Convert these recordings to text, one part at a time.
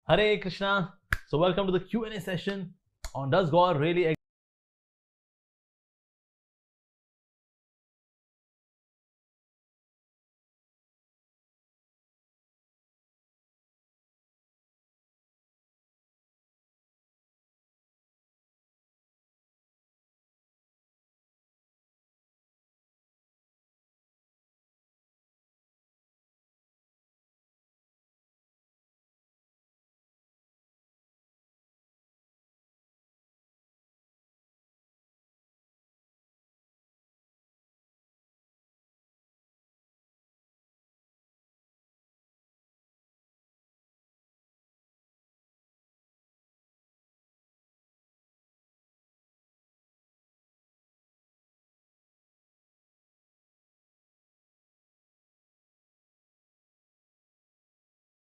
Hare Krishna. So welcome to the Q&A session on Does God Really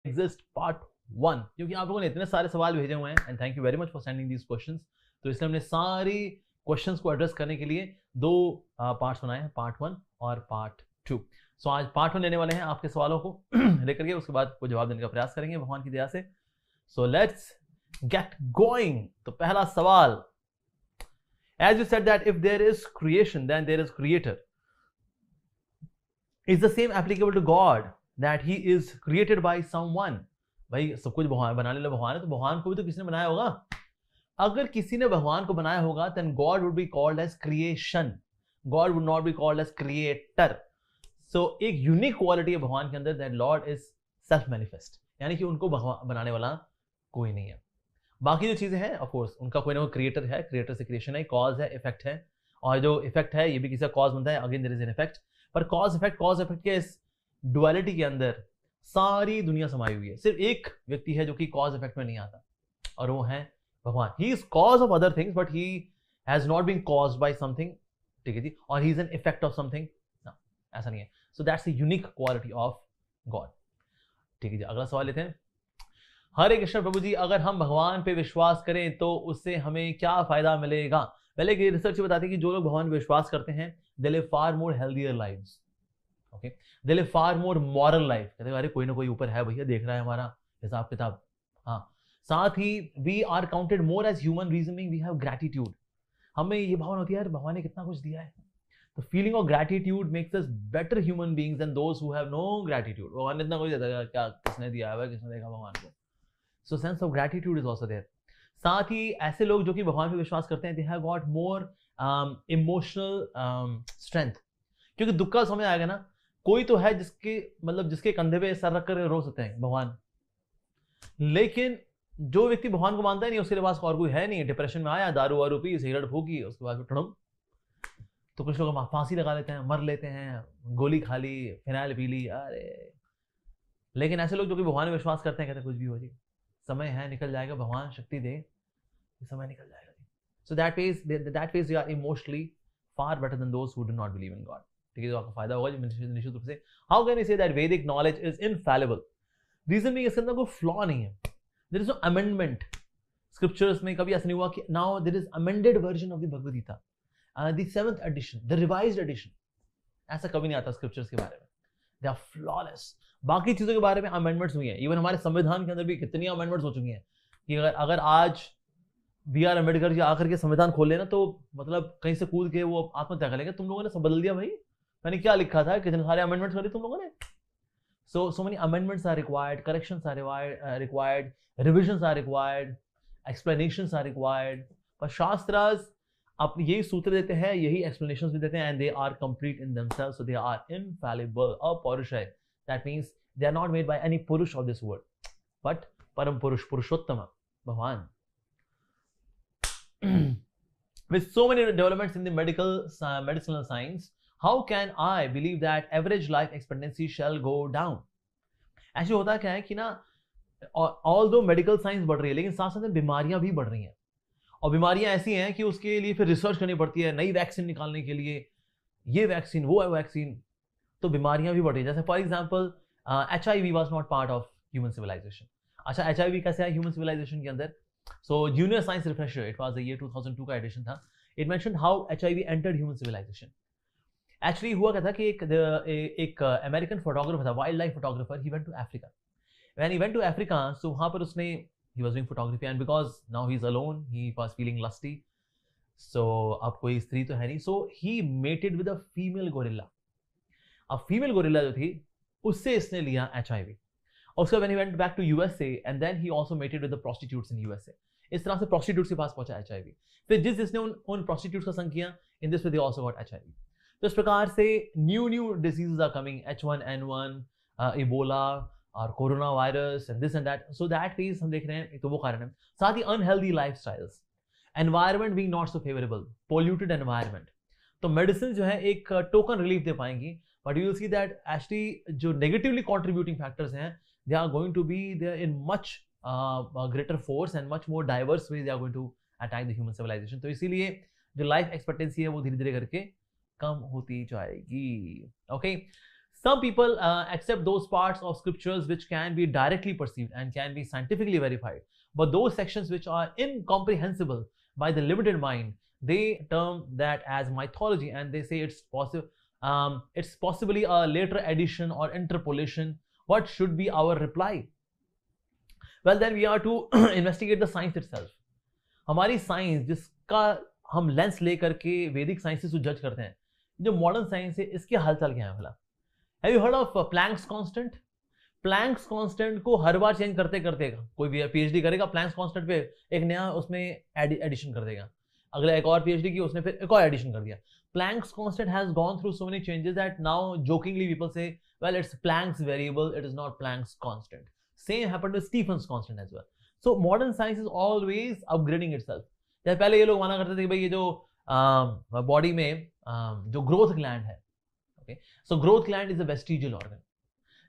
Exist Part 1, क्योंकि आप लोगों ने इतने सारे सवाल भेजे हुए हैं and thank you very much for sending these questions. तो इसलिए हमने सारी क्वेश्चंस को एड्रेस करने के लिए दो पार्ट्स बनाए हैं, पार्ट 1 और पार्ट 2। सो आज पार्ट 1 लेने वाले हैं आपके सवालों को लेकर के, उसके बाद को जवाब देने का प्रयास करेंगे भगवान की दया से। So let's get going. तो पहला सवाल, as you said that if there is creation then there is creator, is the same applicable to God that he is created by someone? भाई सब कुछ भगवान बनाने वाला भगवान है, तो भगवान को भी तो किसी ने बनाया होगा। अगर किसी ने भगवान को बनाया होगा then God would be called as creation, God would not be called as creator. So एक यूनिक क्वालिटी है भगवान के अंदर, that Lord is self manifest, यानी कि उनको भगवान बनाने वाला कोई नहीं है। बाकी जो चीजें हैं ऑफ कोर्स उनका कोई ना कोई क्रिएटर है, क्रिएटर से क्रिएशन है, कॉज है, इफेक्ट है, और जो इफेक्ट है ये भी किसी का कॉज बनता है, again there is an effect. पर कॉज इफेक्ट के इस डुअलिटी के अंदर सारी दुनिया समाई हुई है। सिर्फ एक व्यक्ति है जो कि कॉज इफेक्ट में नहीं आता, और वो है भगवान। He is cause of other things but he has not been caused by something, ठीक है जी, और he is an effect of something, ऐसा नहीं है। So that's the unique quality of God, ठीक है जी। अगला सवाल लेते हैं। हरे कृष्ण प्रभु जी, अगर हम भगवान पे विश्वास करें तो उससे हमें क्या फायदा मिलेगा? पहले की रिसर्च बताती है कि जो लोग भगवान पे विश्वास करते हैं they live far more healthier lives, okay, they live far more moral life. कहते हैं अरे कोई ना कोई ऊपर है भैया, देख रहा है हमारा हिसाब किताब। हाँ, साथ ही we are counted more as human reasoning, we have gratitude. हमें ये भावना होती है यार भगवान ने कितना कुछ दिया है। तो feeling of gratitude makes us better human beings than those who have no gratitude. भगवान ने इतना कुछ दिया, क्या किसने दिया है, किसने देखा भगवान को। So sense of gratitude is also there. साथ ही ऐसे लोग जो कि भगवान पे विश्वास करते हैं, they have got more emotional strength, क्योंकि दुख का समय आएगा ना, कोई तो है जिसके मतलब जिसके कंधे पे सर रख कर रो सकते हैं भगवान, लेकिन जो व्यक्ति भगवान को मानता है नहीं, उसके पास और कोई है नहीं। डिप्रेशन में आया, दारू वारू पी, सिगरेट फूकी, उसके बाद टड़म, तो कुछ लोग फांसी लगा लेते हैं, मर लेते हैं, गोली खा ली, फिनाइल पी ली, अरे। लेकिन ऐसे लोग जो कि भगवान में विश्वास करते हैं कहते हैं कुछ भी हो जाए, समय है, निकल जाएगा, भगवान शक्ति दे, समय निकल जाएगा। So that means you are emotionally far better than those who do not believe in God, ठीक है। तो आपको फायदा होगा निश्चित रूप से। How can we say that Vedic knowledge is infallible? Reason भी इसके अंदर कोई फ्लॉ नहीं है, there is no amendment. Scriptures में कभी ऐसा नहीं हुआ कि now there is amended version of the Bhagavad Gita, the 7th edition, the revised edition, ऐसा कभी नहीं आता स्क्रिप्चर्स के बारे में। They are flawless. बाकी चीजों के बारे में अमेंडमेंट्स हुई हैं, इवन हमारे संविधान के अंदर भी कितनी अमेंडमेंट्स हो चुकी हैं कि अगर आज बी आर अम्बेडकर जी आकर के संविधान खोल लेना तो मतलब कहीं से कूद के वो आत्महत्या कर लेंगे। तुम लोगों ने सब बदल दिया भाई, मैंने क्या लिखा था, कितने सारे अमेंडमेंट्स करे तुम लोगों ने। So many amendments are required, corrections are required, revisions are required, explanations are required. पर शास्त्रास अपनी यही सूत्र देते हैं, यही एक्सप्लेनेशंस भी देते हैं, and they are complete in themselves, so they are infallible. अपौरुषेय, that means they are not made by any purush of this world, but param purush, purushottama, bhagwan. With so many developments in the medicinal science, how can I believe that average life expectancy shall go down? ऐसे होता क्या है कि ना, although medical science बढ़ रही है, लेकिन साथ साथ में बीमारियां भी बढ़ रही हैं, और बीमारियां ऐसी हैं कि उसके लिए फिर रिसर्च करनी पड़ती है, नई वैक्सीन निकालने के लिए, ये वैक्सीन वो वैक्सीन, तो बीमारियां भी बढ़ रही है। जैसे for example HIV was not part of human civilisation. अच्छा, HIV कैसे है ह्यूमन सिविलाइजेशन के अंदर? So junior science refresher, it was the year 2002 का एडिशन था। It mentioned how HIV entered human civilisation. Actually हुआ क्या था कि एक अमेरिकन फोटोग्राफर था, wild life photographer, he went to Africa. When he went to Africa, so वहां पर उसने he was doing photography, and because now he's alone, he was feeling lusty. So अब कोई स्त्री तो है नहीं, so he mated with a female gorilla. अब female gorilla जो थी, उससे इसने लिया HIV. Also, when he went back to USA, and then he also mated with the prostitutes in USA. इस तरह से prostitutes के पास पहुंचा HIV. फिर जिसने उन prostitutes का संग किया, in this way they also got HIV. तो इस प्रकार से new diseases are coming, H1N1, Ebola और corona virus and this and that. So that phase हम देख रहे हैं, तो वो कारण है. साथ ही unhealthy lifestyles, environment being not so favorable, polluted environment. तो medicine जो है एक token relief दे पाएंगी, but you will see that actually जो negatively contributing factors हैं, they are going to be there in much greater force and much more diverse ways. They are going to attack the human civilization. तो इसीलिए जो life expectancy है वो धीरे धीरे करके कम होती जाएगी. Okay. Some people accept those parts of scriptures which can be directly perceived and can be scientifically verified, but those sections which are incomprehensible by the limited mind, they term that as mythology, and they say it's possible. It's possibly a later addition or interpolation. What should be our reply? Well, then we are to investigate the science itself. हमारी science जिसका हम lens लेकर के वैदिक science से जज करते हैं, जो मॉडर्न साइंस है, इसके हालचाल क्या है भला? Have you heard of Planck's constant? Planck's constant को हर बार चेंज करते करते कोई भी PhD करेगा, Planck's constant पे एक नया उसमें एडिशन कर देगा, अगला एक और PhD की उसने फिर एक और एडिशन कर दिया. Planck's constant has gone through so many changes that now jokingly people say, well, it's Planck's variable, it is not Planck's constant. Same happened with Stephen's constant as well. So modern science is always upgrading itself. जैसे पहले ये लोग माना करते थे कि भाई ये जो बॉडी में जो ग्रोथ ग्लैंड है, okay, so growth gland is a vestigial organ.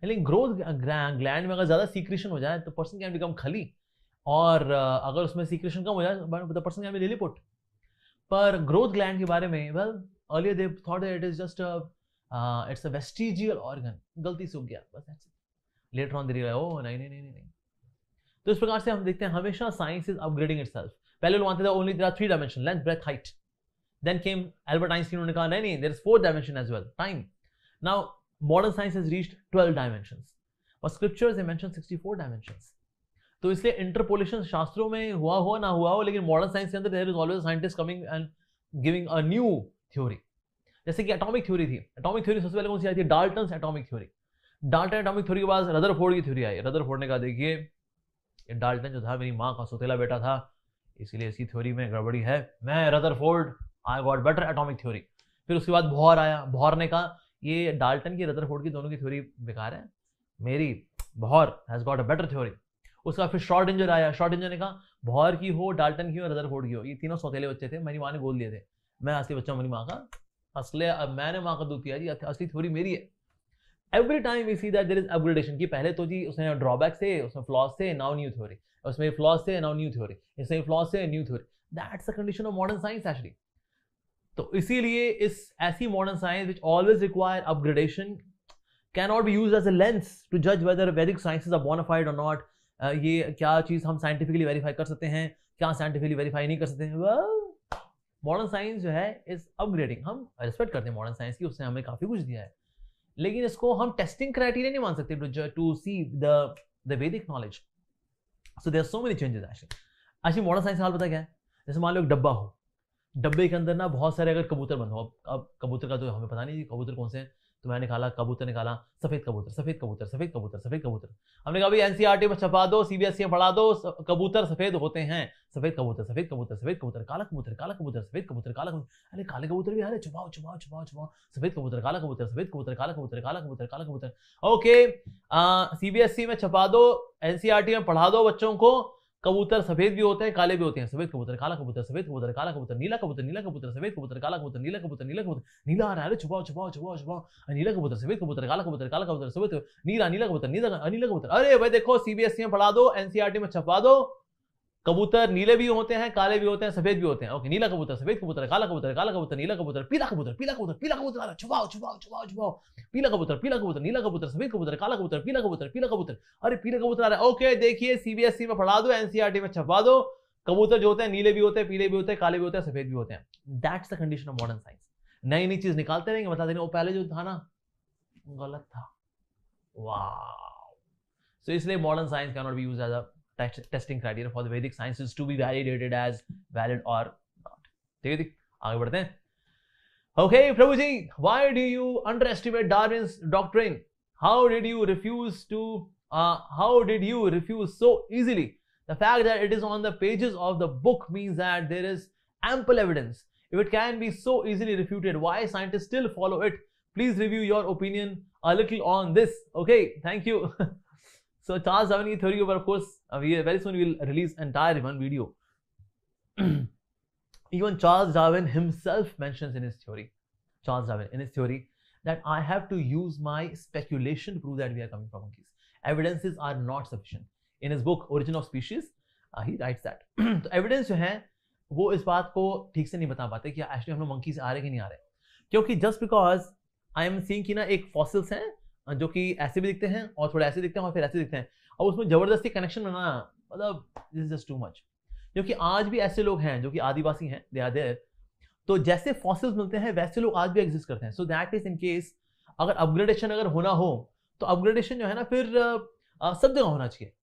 लेकिन ग्रोथ ग्लैंड में अगर ज्यादा सीक्रेशन हो जाए तो पर्सन कैन बिकम खली, और अगर उसमें सीक्रेशन कम हो जाए the person can be Lilliput. पर ग्रोथ ग्लैंड के बारे में, well, earlier they thought that it is just it's a vestigial organ. गलती से हो गया बस. Later on they realized, oh नहीं. तो इस प्रकार से हम देखते हैं हमेशा साइंस इज अपग्रेडिंग इटसेल्फ. पहले लोग मानते थे only there are 3 dimension, length, breadth, height. Then came Albert Einstein, उन्होंने कहा नहीं, there is 4th dimension as well, time. Now modern science has reached 12 dimensions, but scriptures they mention 64 dimensions. तो इसलिए interpolation शास्त्रों में हुआ हो ना हुआ हो, लेकिन मॉडर्न साइंस के अंदर there is always scientist coming and giving a new theory. जैसे कि एटॉमिक थ्योरी थी. एटॉमिक थ्योरी सबसे पहले कौन सी आई थी? Dalton's atomic theory. Dalton atomic theory के बाद रदरफोर्ड की थ्योरी आई. रदरफोर्ड ने कहा देखिए ये डाल्टन जो था मेरी माँ का सौतेला बेटा था, इसीलिए इसी थ्योरी में गड़बड़ी है. मैं Rutherford, I got better atomic theory. फिर उसके बाद बोहर आया. बोहर ने कहा ये डाल्टन की रदरफोर्ड की दोनों की थ्योरी बेकार है, मेरी Bohr has got a better theory. उसके बाद फिर श्रोडिंगर आया. श्रोडिंगर ने कहा बोहर की हो, डाल्टन की हो, रदरफोर्ड की हो, ये तीनों सौतेले बच्चे थे, मेरी माँ ने गोद लिए थे, मैं असली बच्चा हूं मेरी माँ का. असले अब मैंने माँ का दूध पिया जी, असली थ्योरी मेरी है. Every time we see that there is upgradation कि पहले तो जी उसमें ड्रॉबैक्स थे, उसमें फ्लॉज थे, नाउ न्यू थ्योरी, उसमें फ्लॉज थे, नाउ न्यू थ्योरी, इसमें फ्लॉज थे, new theory. That's the condition of modern science actually. तो इसीलिए इस ऐसी modern science which always require upgradation can not be used as a lens to जज whether Vedic sciences are bonafide और not. ये क्या चीज हम साइंटिफिकली वेरीफाई कर सकते हैं, क्या साइंटिफिकली वेरीफाई नहीं कर सकते हैं. वेल, मॉडर्न साइंस जो है इज अपग्रेडिंग. हम रिस्पेक्ट करते हैं मॉडर्न साइंस की, उसने हमें काफी कुछ दिया है, लेकिन इसको हम टेस्टिंग क्राइटेरिया नहीं मान सकते to see the Vedic knowledge. So there are so many changes actually. Modern science हाल पता क्या है? जैसे मान लो एक डब्बा हो, डब्बे के अंदर ना बहुत सारे अगर कबूतर बंद हो. अब कबूतर का तो हमें पता नहीं कबूतर कौन से हैं, तो मैंने निकाला कबूतर, निकाला सफेद कबूतर, सफेद कबूतर, सफेद कबूतर, सफेद कबूतर. हमने कहा भाई एनसीईआरटी में छपा दो, सीबीएसई में पढ़ा दो, कबूतर सफेद होते हैं. सफेद कबूतर, सफेद कबूतर, सफेद कबूतर, काला कबूतर, काला कबूतर, सफेद कबूतर, काला कबूतर. अरे काले कबूतर भी, अरे छुपाओ छुपाओ छुपाओ छुपाओ, सफेद कबूतर, काला कबूतर, सफेद कबूतर, काला कबूतर, काला कबूतर, काला कबूतर. ओके, सीबीएसई में छपा दो, एनसीईआरटी में पढ़ा दो बच्चों को, कबूतर सफेद भी होते हैं, काले भी होते हैं. सफेद कबूतर, काला कबूतर, सफेद कबूतर, काला कबूतर, नीला कबूतर, नीला कबूतर, सफेद कबूतर, काला कबूतर, नीला कबूतर, नीला कबूतर, नीला आ रहा है, छुपाओ छुपाओ छुपाओ छुपाओ, नीला कबूतर, सफेद कबूतर, काला कबूतर, काला कबूतर, सफेद, नीला, नीला कबूतर, नीला, नीला कबूतर. अरे भाई देखो सीबीएसई में पढ़ा दो, एनसीईआरटी में छपा दो, कबूतर नीले भी होते हैं, काले भी होते हैं, सफेद भी होते हैं. ओके, नीला कबूतर, सफेद कबूतर, काला कबूतर, काला कबूतर, नीला कबूतर, पीला कबूतर, पीला कबूतर, पीला कबूतर आ रहा है, छुपाओ छुपाओ छुपाओ छुपाओ, पीला कबूतर, पीला कबूतर, नीला कबूतर, सफेद कबूतर, काला कबूतर, पीला कबूतर, पीला कबूतर. अरे पीला कबूतर आ रहा है. ओके, देखिए सीबीएसई में पढ़ा दो, एनसीईआरटी में छपा दो, कबूतर जो होते हैं नीले भी होते हैं, पीले भी होते हैं, काले भी होते हैं, सफेद भी होते हैं. That's the condition of modern science. नई नई चीज निकालते रहेंगे, बता देंगे वो पहले जो था ना गलत था. वाह. सो इसलिए modern science can not be used as a testing criteria for the Vedic sciences to be validated as valid or not. ठीक है, आगे बढ़ते हैं. Okay, Prabhuji, why do you underestimate Darwin's doctrine? How did you refuse so easily? The fact that it is on the pages of the book means that there is ample evidence. If it can be so easily refuted, why scientists still follow it? Please review your opinion a little on this. Okay, thank you. So Charles Darwin theory over, of course, very soon we will release entire one video. Even Charles Darwin himself mentions in his theory, that I have to use my speculation to prove that we are coming from monkeys. Evidences are not sufficient. In his book Origin of Species, he writes that. तो evidence जो है वो इस बात को ठीक से नहीं बता पाते कि एक्चुअली हम लोग मंकी से आ रहे कि नहीं आ रहे, क्योंकि just because I am seeing कि ना एक फॉसिल्स हैं जो कि ऐसे भी दिखते हैं और थोड़े ऐसे दिखते हैं और फिर ऐसे दिखते हैं, और उसमें जबरदस्ती कनेक्शन बनाना, मतलब this is just too much. क्योंकि आज भी ऐसे लोग हैं जो कि आदिवासी हैं, दे आर देयर, तो जैसे फॉसिल्स मिलते हैं वैसे लोग आज भी एग्जिस्ट करते हैं. सो दैट इज इन केस अगर अपग्रेडेशन अगर होना हो तो अपग्रेडेशन जो है ना फिर सब जगह होना चाहिए.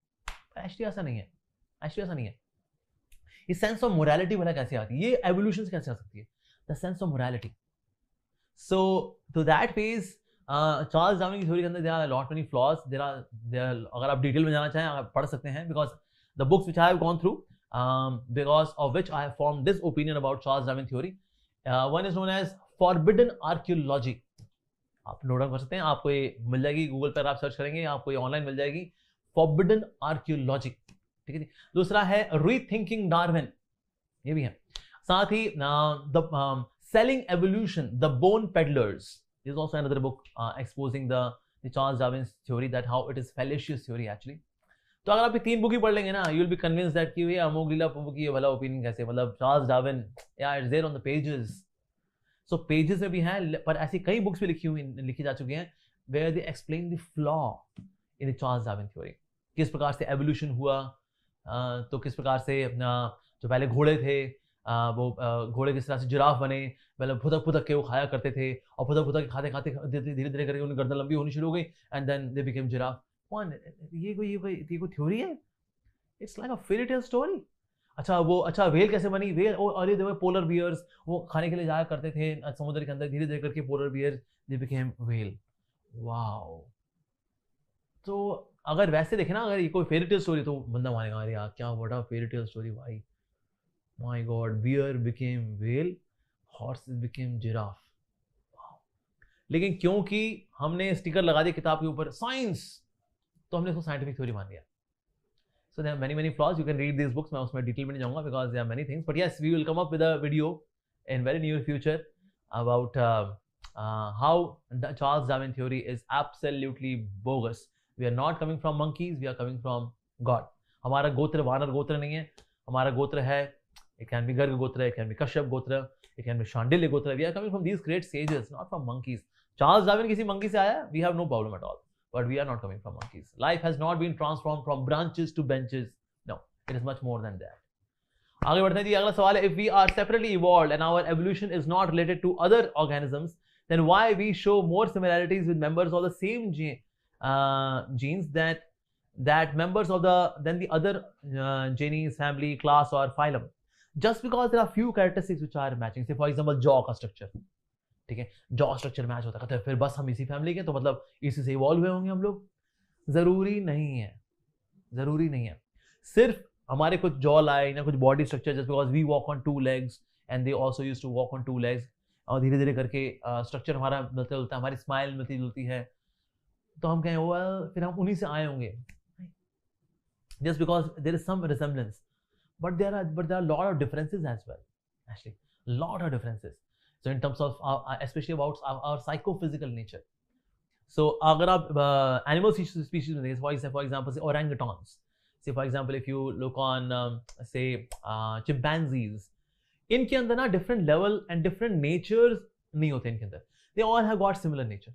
एक्चुअली ऐसा नहीं है. ये सेंस ऑफ मोरालिटी वाला कैसे आती है, ये एवोल्यूशन से कैसे आ सकती है, the sense of morality. So to that phase Charles Darwin की थ्योरी के अंदर there are lot many flaws. There are अगर आप डिटेल में जाना चाहें आप पढ़ सकते हैं, because the books which I have gone through, because of which I have formed this opinion about Charles Darwin theory. One is known as forbidden archaeology. आप नोट डाउन कर सकते हैं, आपको ये मिल जाएगी गूगल पर, आप सर्च करेंगे आपको ये ऑनलाइन मिल जाएगी, forbidden archaeology. ठीक है जी. दूसरा है rethinking Darwin, ये भी है. साथ ही the selling evolution, the bone peddlers is also another book exposing the Charles Darwin's theory, that how it is fallacious theory actually. तो अगर आप ये 3 बुक ही पढ़ लेंगे ना, you will be convinced that कि ये अमोघ लीला प्रभु की ये वाला ओपिनियन कैसे, मतलब चार्ल्स डार्विन या it's there on the pages. So pages में भी हैं, पर ऐसी कई बुक्स भी लिखी जा चुकी हैं where they explain the flaw in the Charles Darwin theory. किस प्रकार से एवोल्यूशन हुआ, तो किस प्रकार से जो पहले घोड़े थे वो घोड़े किस तरह से जिराफ बने, पहले फुदक फुदक के वो खाया करते थे और फुदक फुदक खाते खाते धीरे धीरे करके उनकी गर्दन लंबी होनी शुरू हो गई and then they became giraffe. ये कोई थ्योरी है? It's like a fairy tale story. अच्छा वेल कैसे बनी? वेल और ये पोलर बियर्स वो खाने के लिए जाया करते थे समुद्र के अंदर, धीरे धीरे करके polar bear they became well. Wow. तो अगर वैसे देखे ना, अगर ये कोई फेरी टेल स्टोरी तो बंदा मानेगा अरे यार क्या बड़ा फेरी टेल स्टोरी भाई, my god, bear became whale, horses became giraffe. लेकिन क्योंकि हमने स्टिकर लगा दिया किताब के ऊपर साइंस, तो हमने उसको साइंटिफिक थ्योरी मान लिया. So there are many flaws, you can read this books. मैं उसमें डिटेल में नहीं जाऊंगा because there are many things, but yes we will come up with a video in very near future about how the Charles Darwin theory is absolutely bogus. We are not coming from monkeys, we are coming from God. हमारा गोत्र वानर गोत्र नहीं है, हमारा गोत्र है, it can be Garg गोत्र, इट कैन बी कश्यप गोत्र, इट कैन बी शांडिल्य गोत्र. We are coming from these great sages, not from monkeys. Charles Darwin किसी मंकी से आया, we have no problem at all. But we are not coming from monkeys. Life has not been transformed from branches to benches. No, it is much more than that. आगे बढ़ते हैं जी. अगला सवाल है, if we are separately evolved and our evolution is not related to other organisms, then why we show more similarities with members of the same genes that members of the other genus, family, class or phylum? Just because there are few characteristics which are matching. Say for example jaw का structure. ठीक है, jaw structure match होता है, फिर बस हम इसी family के, तो मतलब इसी से इवॉल्व हुए होंगे हम लोग. जरूरी नहीं है. सिर्फ हमारे कुछ जॉ लाइन या कुछ body structure, just because we walk on 2 legs and they also used to walk on 2 legs, और धीरे धीरे करके स्ट्रक्चर हमारा मिलता जुलता है, हमारी स्माइल मिलती जुलती है, तो हम कहें वेल फिर हम उन्हीं से आए होंगे. Just because there is some resemblance, but there are lot of differences as well, actually lot of differences. So in terms of especially about our psychophysical nature. So अगर आप animal species में देखें, for example say orangutans. Say for example if you look on say chimpanzees, इनके अंदर ना different level and different natures नहीं होते इनके अंदर. They all have got similar nature.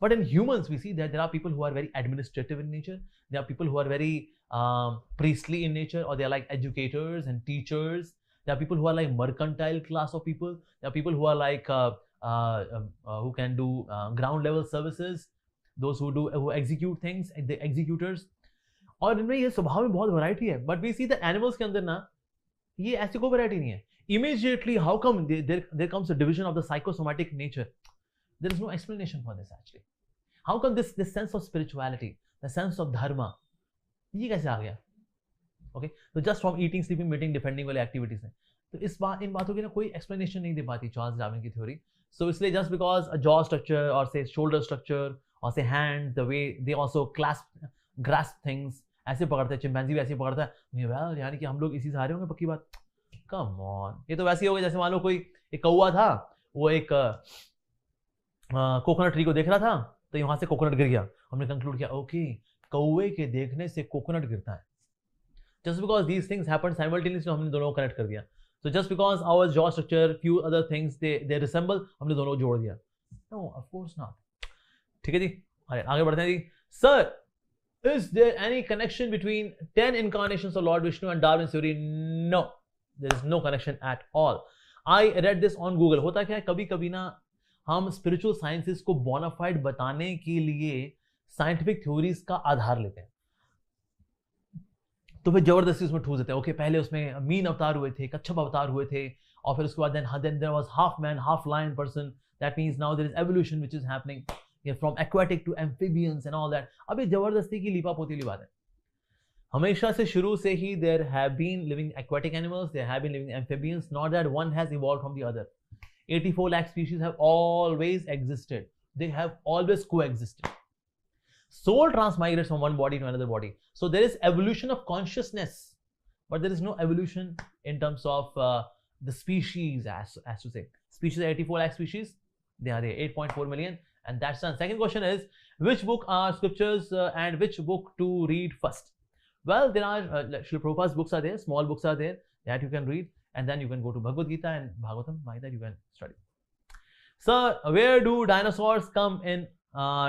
But in humans we see that there are people who are very administrative in nature. There are people who are very priestly in nature, or they are like educators and teachers. There are people who are like mercantile class of people. There are people who are like who can do ground level services. Those who execute things, the executors. और इनमें ये स्वभाव में बहुत variety है, but we see the animals के अंदर ना ये ऐसी कोई वैरायटी नहीं है. Immediately, how come there comes a division of the psychosomatic nature? There is no explanation for this actually. How come this sense of spirituality, the sense of dharma, ये कैसे आ गया? Okay, so just from eating, sleeping, mating, defending वाले activities हैं. तो इन बातों की ना कोई explanation नहीं दे पाती चार्ल्स डार्विन की theory. So इसलिए just because a jaw structure or say shoulder structure or say hand, the way they also grasp things, ऐसे पकड़ते हैं, चिंपैंजी भी ऐसे पकड़ता है. Well, यानी कि हम लोग इसी से आ रहे होंगे पक्की बात. Come on, ये तो वैसे ही हो गया जैसे मान लो कोई एक कौवा था, वो एक कोकोनट ट्री को देख रहा था, तो वहां से कोकोनट गिर गया. हमने कंक्लूड किया ओके, कौवे के देखने से कोकोनट गिरता है. Just because these things happen simultaneously, हमने दोनों को कनेक्ट कर दिया. So just because our jaw structure, few other things they resemble, हमने दोनों को जोड़ दिया. No, of course not. ठीक है जी, अरे आगे बढ़ते हैं जी. Sir, is there any connection between 10 incarnations of Lord Vishnu and Darwin's theory? No, there is no connection at all. I read this on Google. होता क्या है, कभी कभी ना हम स्पिरिचुअल साइंसेस को बोनाफाइड बताने के लिए साइंटिफिक थ्योरीज का आधार लेते हैं, तो फिर जबरदस्ती उसमें ठूस देते हैं. ओके, पहले उसमें मीन अवतार हुए थे, कच्छप अवतार हुए थे, और फिर उसके बाद then there was half man half lion person. That means now there is evolution which is happening from aquatic to amphibians and all that. अब ये जबरदस्ती की लीपा पोती वाली बात है. हमेशा से शुरू से ही there have been living aquatic animals, there have been living amphibians, not that one has evolved from the other. 84 lakh species have always existed. They have always coexisted. Soul transmigrates from one body to another body. So there is evolution of consciousness, but there is no evolution in terms of the species, as to say. Species are 84 lakh species. They are there, 8.4 million. And that's done. Second question is, which book are scriptures and which book to read first? Well, there are, Srila Prabhupada's books are there, small books are there that you can read. And then you can go to Bhagavad Gita and Bhagavatam, by that you can study. Sir, where do dinosaurs come in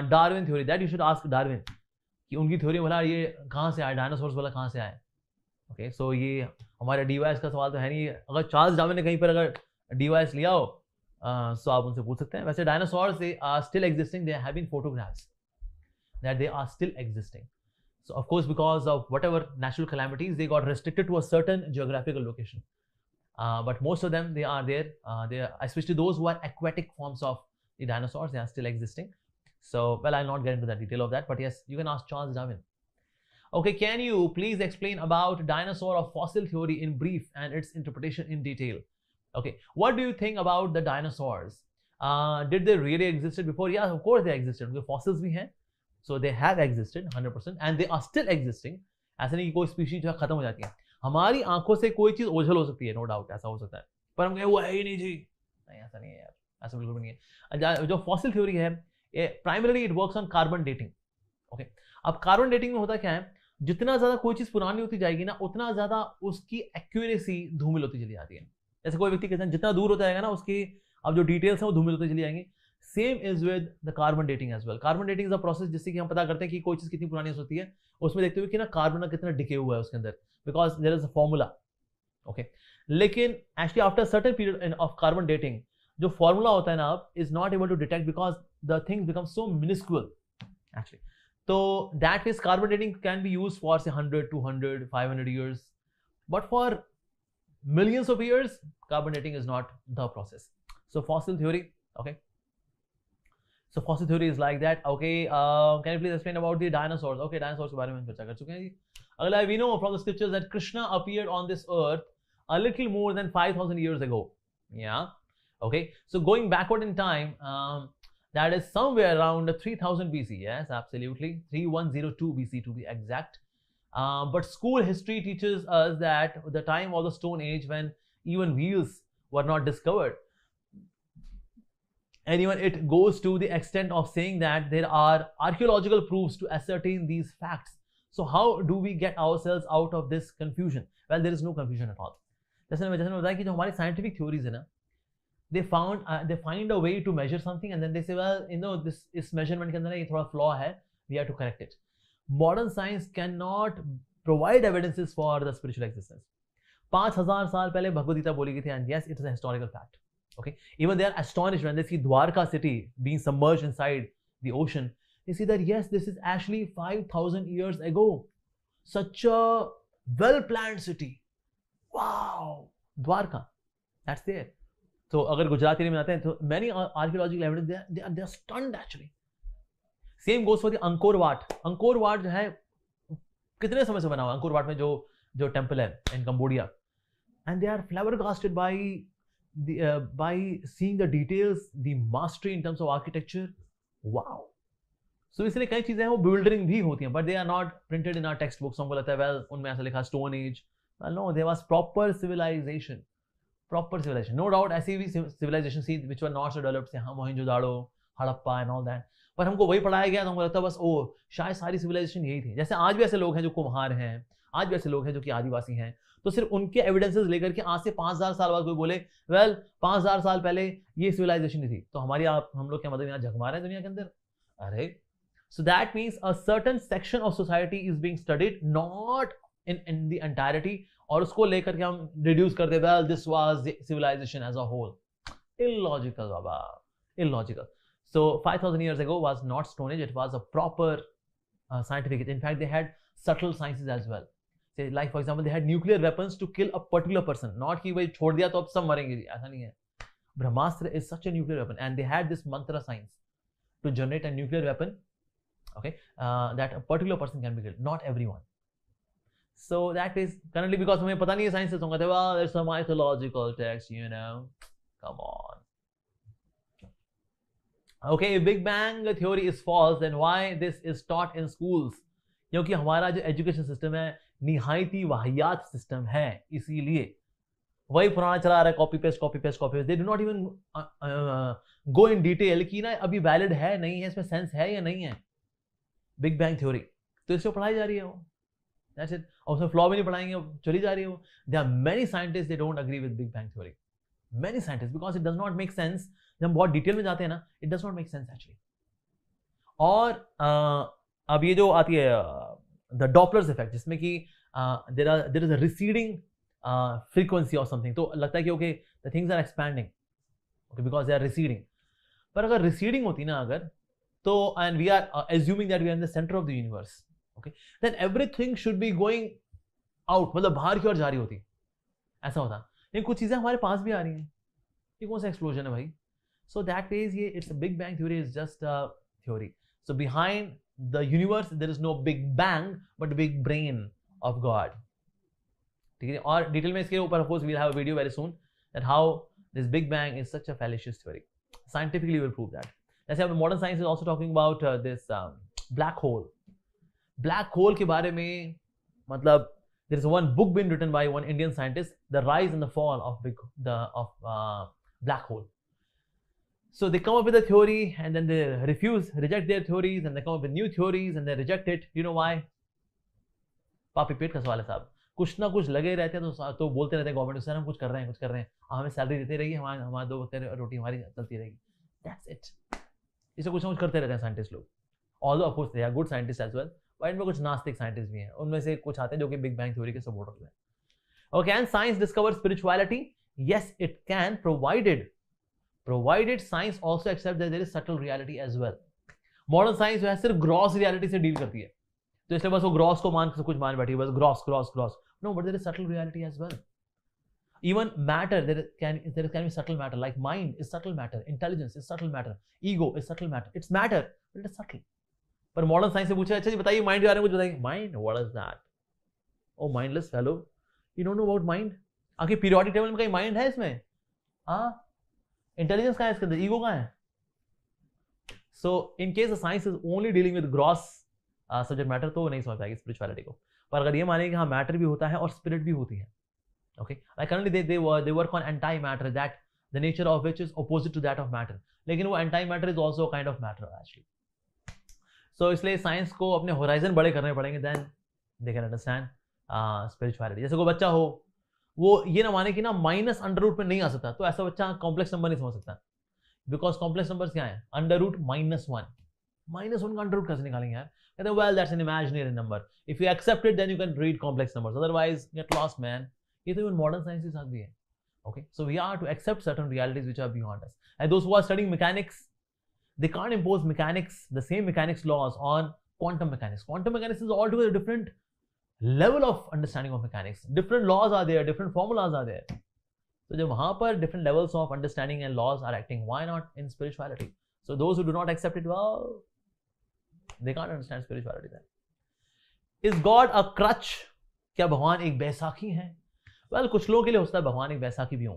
Darwin theory? That you should ask Darwin. कि उनकी theory बोला ये कहाँ से आया, dinosaurs बोला कहाँ से आए. ओके, सो ये हमारे डीवाइस का सवाल तो है नहीं. अगर चार्ल्स डार्विन ने कहीं पर अगर डीवाइस लिया हो सो आप उनसे पूछ सकते हैं. वैसे dinosaurs they are still existing, there have been photographs that they are still existing. So of course, because of whatever natural calamities, they got restricted to a certain geographical location. But most of them, they are there. They are, especially those who are aquatic forms of the dinosaurs, they are still existing. So, well, I'll not get into the detail of that, but yes, you can ask Charles Darwin. Okay, can you please explain about dinosaur or fossil theory in brief and its interpretation in detail? Okay, what do you think about the dinosaurs? Did they really existed before? Yeah, of course they existed. Because fossils भी हैं, so they have existed 100%, and they are still existing. ऐसा नहीं कि कोई species जो है खत्म हो जाती है. हमारी आंखों से कोई चीज ओझल हो सकती है, नो डाउट, ऐसा हो सकता है, पर हम कहें वो है ही नहीं जी, नहीं ऐसा नहीं है यार, ऐसा बिल्कुल नहीं है. जो फॉसिल थ्योरी है, primarily it works on carbon dating. Okay, अब कार्बन डेटिंग में होता क्या है, जितना ज्यादा कोई चीज पुरानी होती जाएगी ना, उतना ज्यादा उसकी एक्यूरेसी धूमिल होती चली जाती है. जैसे कोई व्यक्ति कहते हैं जितना दूर होता जाएगा ना, उसकी अब जो डिटेल्स है वो धूमिल होती चली जाएंगी. Same is with the carbon dating as well. Carbon dating is a process जिससे कि हम पता करते हैं कि कोई चीज कितनी पुरानी हो सकती है, उसमें देखते हुए कि ना कार्बन का कितना डिके हुआ है उसके अंदर, because there is a formula. Okay, लेकिन actually after certain period of carbon dating, जो फॉर्मूला होता है ना अब, is not able to detect because the things become so minuscule actually. तो that means carbon dating can be used for say 100, 200, 500 years, but for millions of years carbon dating is not the process. So fossil theory, okay, so fossil theory is like that. Okay, can you please explain about the dinosaurs? Okay, dinosaurs के बारे में चर्चा कर चुके हैं जी. अगला, we know from the scriptures that Krishna appeared on this earth a little more than 5,000 years ago. Yeah, okay, so going backward in time, that is somewhere around 3000 BC. Yes, absolutely, 3102 BC to be exact. But school history teaches us that the time of the Stone Age, when even wheels were not discovered, and even it goes to the extent of saying that there are archaeological proofs to ascertain these facts. So how do we get ourselves out of this confusion? Well, there is no confusion at all. जैसे मैंने बताया कि जो हमारी scientific theories है ना, they find a way to measure something and then they say, well, you know, this measurement के अंदर ना ये थोड़ा flaw है, we have to correct it. Modern science cannot provide evidences for the spiritual existence. 5000 साल पहले भगवद गीता बोली गई थी, and yes, it is a historical fact. Okay, even they are astonished when they see Dwarka city being submerged inside the ocean. They see that yes, this is actually 5,000 years ago. such a well planned city. Wow, Dwarka, that's there. तो अगर Gujarat area में आते हैं तो many archaeological evidence they are stunned actually. Same goes for the Angkor Wat. Angkor Wat जो है कितने समय से बना हुआ है अंकोर वाट में जो टेम्पल है in Cambodia, and they are flabbergasted by seeing the details, the mastery in terms of architecture. Wow. So इसलिए कई चीजें हैं वो बिल्डरिंग भी होती हैं, but they are not printed in our textbooks. हमको लगता है well उनमें ऐसा लिखा stone age. No, there was proper civilization. No doubt ऐसी भी civilization थी which were not so developed, से हाँ Mohenjodaro, Harappa and all that. पर हमको वही पढ़ाया गया तो हमको लगता है बस शायद सारी सिविलाइजेशन यही थी. जैसे आज भी ऐसे लोग हैं जो कुम्हार हैं, आज भी ऐसे लोग हैं जो कि आदिवासी हैं, तो सिर्फ उनके एविडेंसेस लेकर के आज से 5000 साल बाद कोई बोले वेल 5000 साल पहले ये सिविलाइजेशन थी, तो हम लोग क्या मतलब यहाँ झक मारे हैं दुनिया के अंदर? अरे so that means a certain section of society is being studied, not in the entirety, और उसको लेकर के हम रिड्यूस करते well this was civilization as a whole. Illogical बाबा, illogical. So 5000 years ago was not Stone Age, it was a proper scientific. In fact, they had subtle sciences as well. Say, like for example, they had nuclear weapons to kill a particular person. Not कि भाई छोड़ दिया तो अब सब मरेंगे, ऐसा नहीं है. ब्रह्मास्त्र is such a nuclear weapon, and they had this mantra science to generate a nuclear weapon. Okay, that a particular person can be killed, not everyone. So that is currently because हमें पता नहीं है sciences, हम कहते हैं well, it's a mythological text, you know. Come on. Okay, if Big Bang theory is false, then why this is taught in schools? क्योंकि हमारा जो एजुकेशन सिस्टम है निहायती वाहियात सिस्टम है, इसीलिए वही पुराना चला रहा है, copy paste. They do not even go in detail कि ना अभी वैलिड है नहीं है, इसमें सेंस है या नहीं है. बिग बैंग थ्योरी तो इसमें पढ़ाई जा रही है वो, दैट्स इट. और उसमें फ्लॉ भी नहीं पढ़ाएंगे, चली जा रही है वो. There are many scientist they don't agree with big bang theory, many scientist, because it does not make sense. जब हम बहुत डिटेल में जाते हैं ना, it does not make sense actually. और अब ये जो आती है द डॉपलर्स इफेक्ट, जिसमें कि there is a receding frequency और समथिंग, तो लगता है कि okay the things are expanding, okay because they are receding. पर अगर रिसीडिंग होती ना अगर, तो and we are assuming that we are in the centre of the universe, okay, then everything should be going out, मतलब बाहर की ओर जा रही होती, ऐसा होता. लेकिन कुछ चीजें हमारे पास भी आ रही हैं, ये कौन सा एक्सप्लोजन है भाई? So that means it's a Big Bang theory is just a theory. So behind the universe there is no Big Bang but the big brain of God. ठीक है. और डिटेल में इसके ऊपर of course we'll have a video very soon that how this Big Bang is such a fallacious theory. Scientifically we'll prove that. जैसे अब modern science is also talking about this black hole. Black hole के बारे में मतलब there is one book been written by one Indian scientist, The Rise and the Fall of black hole. So they come up with a theory and then they reject their theories, and they come up with new theories and they reject it. You know why? पापी पेट का सवाल है साहब. कुछ ना कुछ लगे रहते हैं तो बोलते रहते हैं गवर्नमेंट सर हम कुछ कर रहे हैं, हमें सैलरी देते रहिए, हमारे 2 वक्त रोटी हमारी चलती रहेगी. That's it. इसे कुछ ना कुछ करते रहते हैं साइंटिस्ट लोग. Although of course they are good scientists as well, but इनमें कुछ नास्तिक साइंटिस्ट भी हैं. उनमें से कुछ आते हैं जो कि बिग बैंग थ्योरी के सपोर्टर्स हैं. Okay, can science discover spirituality? Yes, it can, provided science also accepts that there is subtle reality as well. Modern science जो है सिर्फ ग्रॉस रियलिटी से डील करती है, तो इसलिए बस वो ग्रॉस को मान सब कुछ मान बैठी है, बस gross. No, but there is subtle reality as well. Even matter, there can be subtle matter, like mind is subtle matter, intelligence is subtle matter, ego is subtle matter. It's matter, but it is subtle. पर modern science से पूछा अच्छा जी बताइए mind के बारे में कुछ बताइए. Mind, what is that? Oh mindless fellow, you don't know about mind. आखिर पीरियोडिक टेबल में कहीं माइंड है इसमें? हाँ, इंटेलिजेंस कहाँ है इसके अंदर, ईगो कहाँ है? So in case the science is only dealing with gross subject matter, तो नहीं समझ पाएगी स्पिरिचुअलिटी को. पर अगर ये माने कि हाँ मैटर भी होता है और स्पिरिट भी होती है, okay, like currently they work on anti matter, that the nature of which is opposite to that of matter. लेकिन वो anti matter is also kind of matter actually. So इसलिए साइंस को अपने होराइजन बड़े करने पड़ेंगे, then they can understand spirituality. जैसे कोई बच्चा हो, वो ये ना माने कि ना माइनस अंडर रूट में नहीं आ सकता, तो ऐसा बच्चा कॉम्प्लेक्स नंबर नहीं समझ सकता, बिकॉज कॉम्प्लेक्स नंबर्स क्या है? Under root -1. -1 का अंडर रूट कैसे निकालेंगे यार? कहते हैं well that's an imaginary number, if you accept it then you can read complex numbers, otherwise get lost man. ये तो इवन मॉडर्न साइंस के साथ भी है. Okay, so we are to accept certain realities which are beyond us, and those who are studying mechanics, they can't impose mechanics, the same mechanics laws on quantum mechanics. Quantum mechanics is altogether different level of understanding of mechanics. Different laws are there, different formulas are there. So जब वहाँ पर different levels of understanding and laws are acting, why not in spirituality? So those who do not accept it, well, they can't understand spirituality then. Is God a crutch? क्या भगवान एक बैसाखी है? Well, कुछ लोगों के लिए होता है भगवान एक बैसाखी भी हो,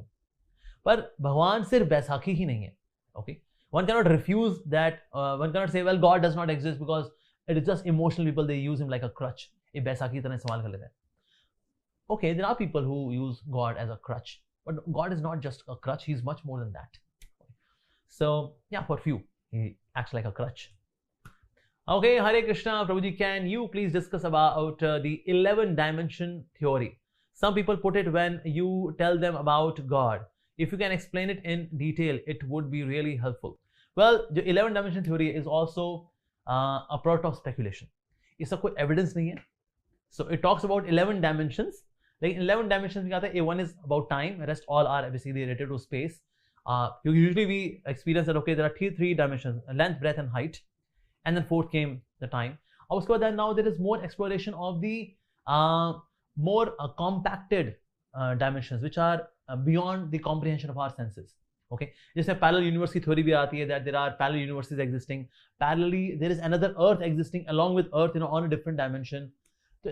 पर भगवान सिर्फ बैसाखी ही नहीं है. Okay, one cannot refuse that. One cannot say, well, God does not exist because it is just emotional people. They use him like a crutch. एक बैसाखी की तरह इस्तेमाल कर लेते हैं. Okay, there are people who use God as a crutch, but God is not just a crutch. He is much more than that. So yeah, for few, he acts like a crutch. Okay, Hare Krishna, Prabhuji, can you please discuss about the 11 dimension theory? Some people put it when you tell them about God. If you can explain it in detail, it would be really helpful. Well, the 11 dimension theory is also a product of speculation. इसका कोई evidence नहीं है. So it talks about 11 dimensions. Like 11 dimensions में क्या आता है? A1 is about time. Rest all are basically related to space. Usually we experience that, okay, there are three dimensions: length, breadth, and height. And then fourth came the time. और उसके बाद now there is more exploration of the more compacted dimensions which are beyond the comprehension of our senses. Okay, जिसमें parallel universe की theory भी आती है, that there are parallel universes existing. Parallelly, there is another Earth existing along with Earth, on a different dimension.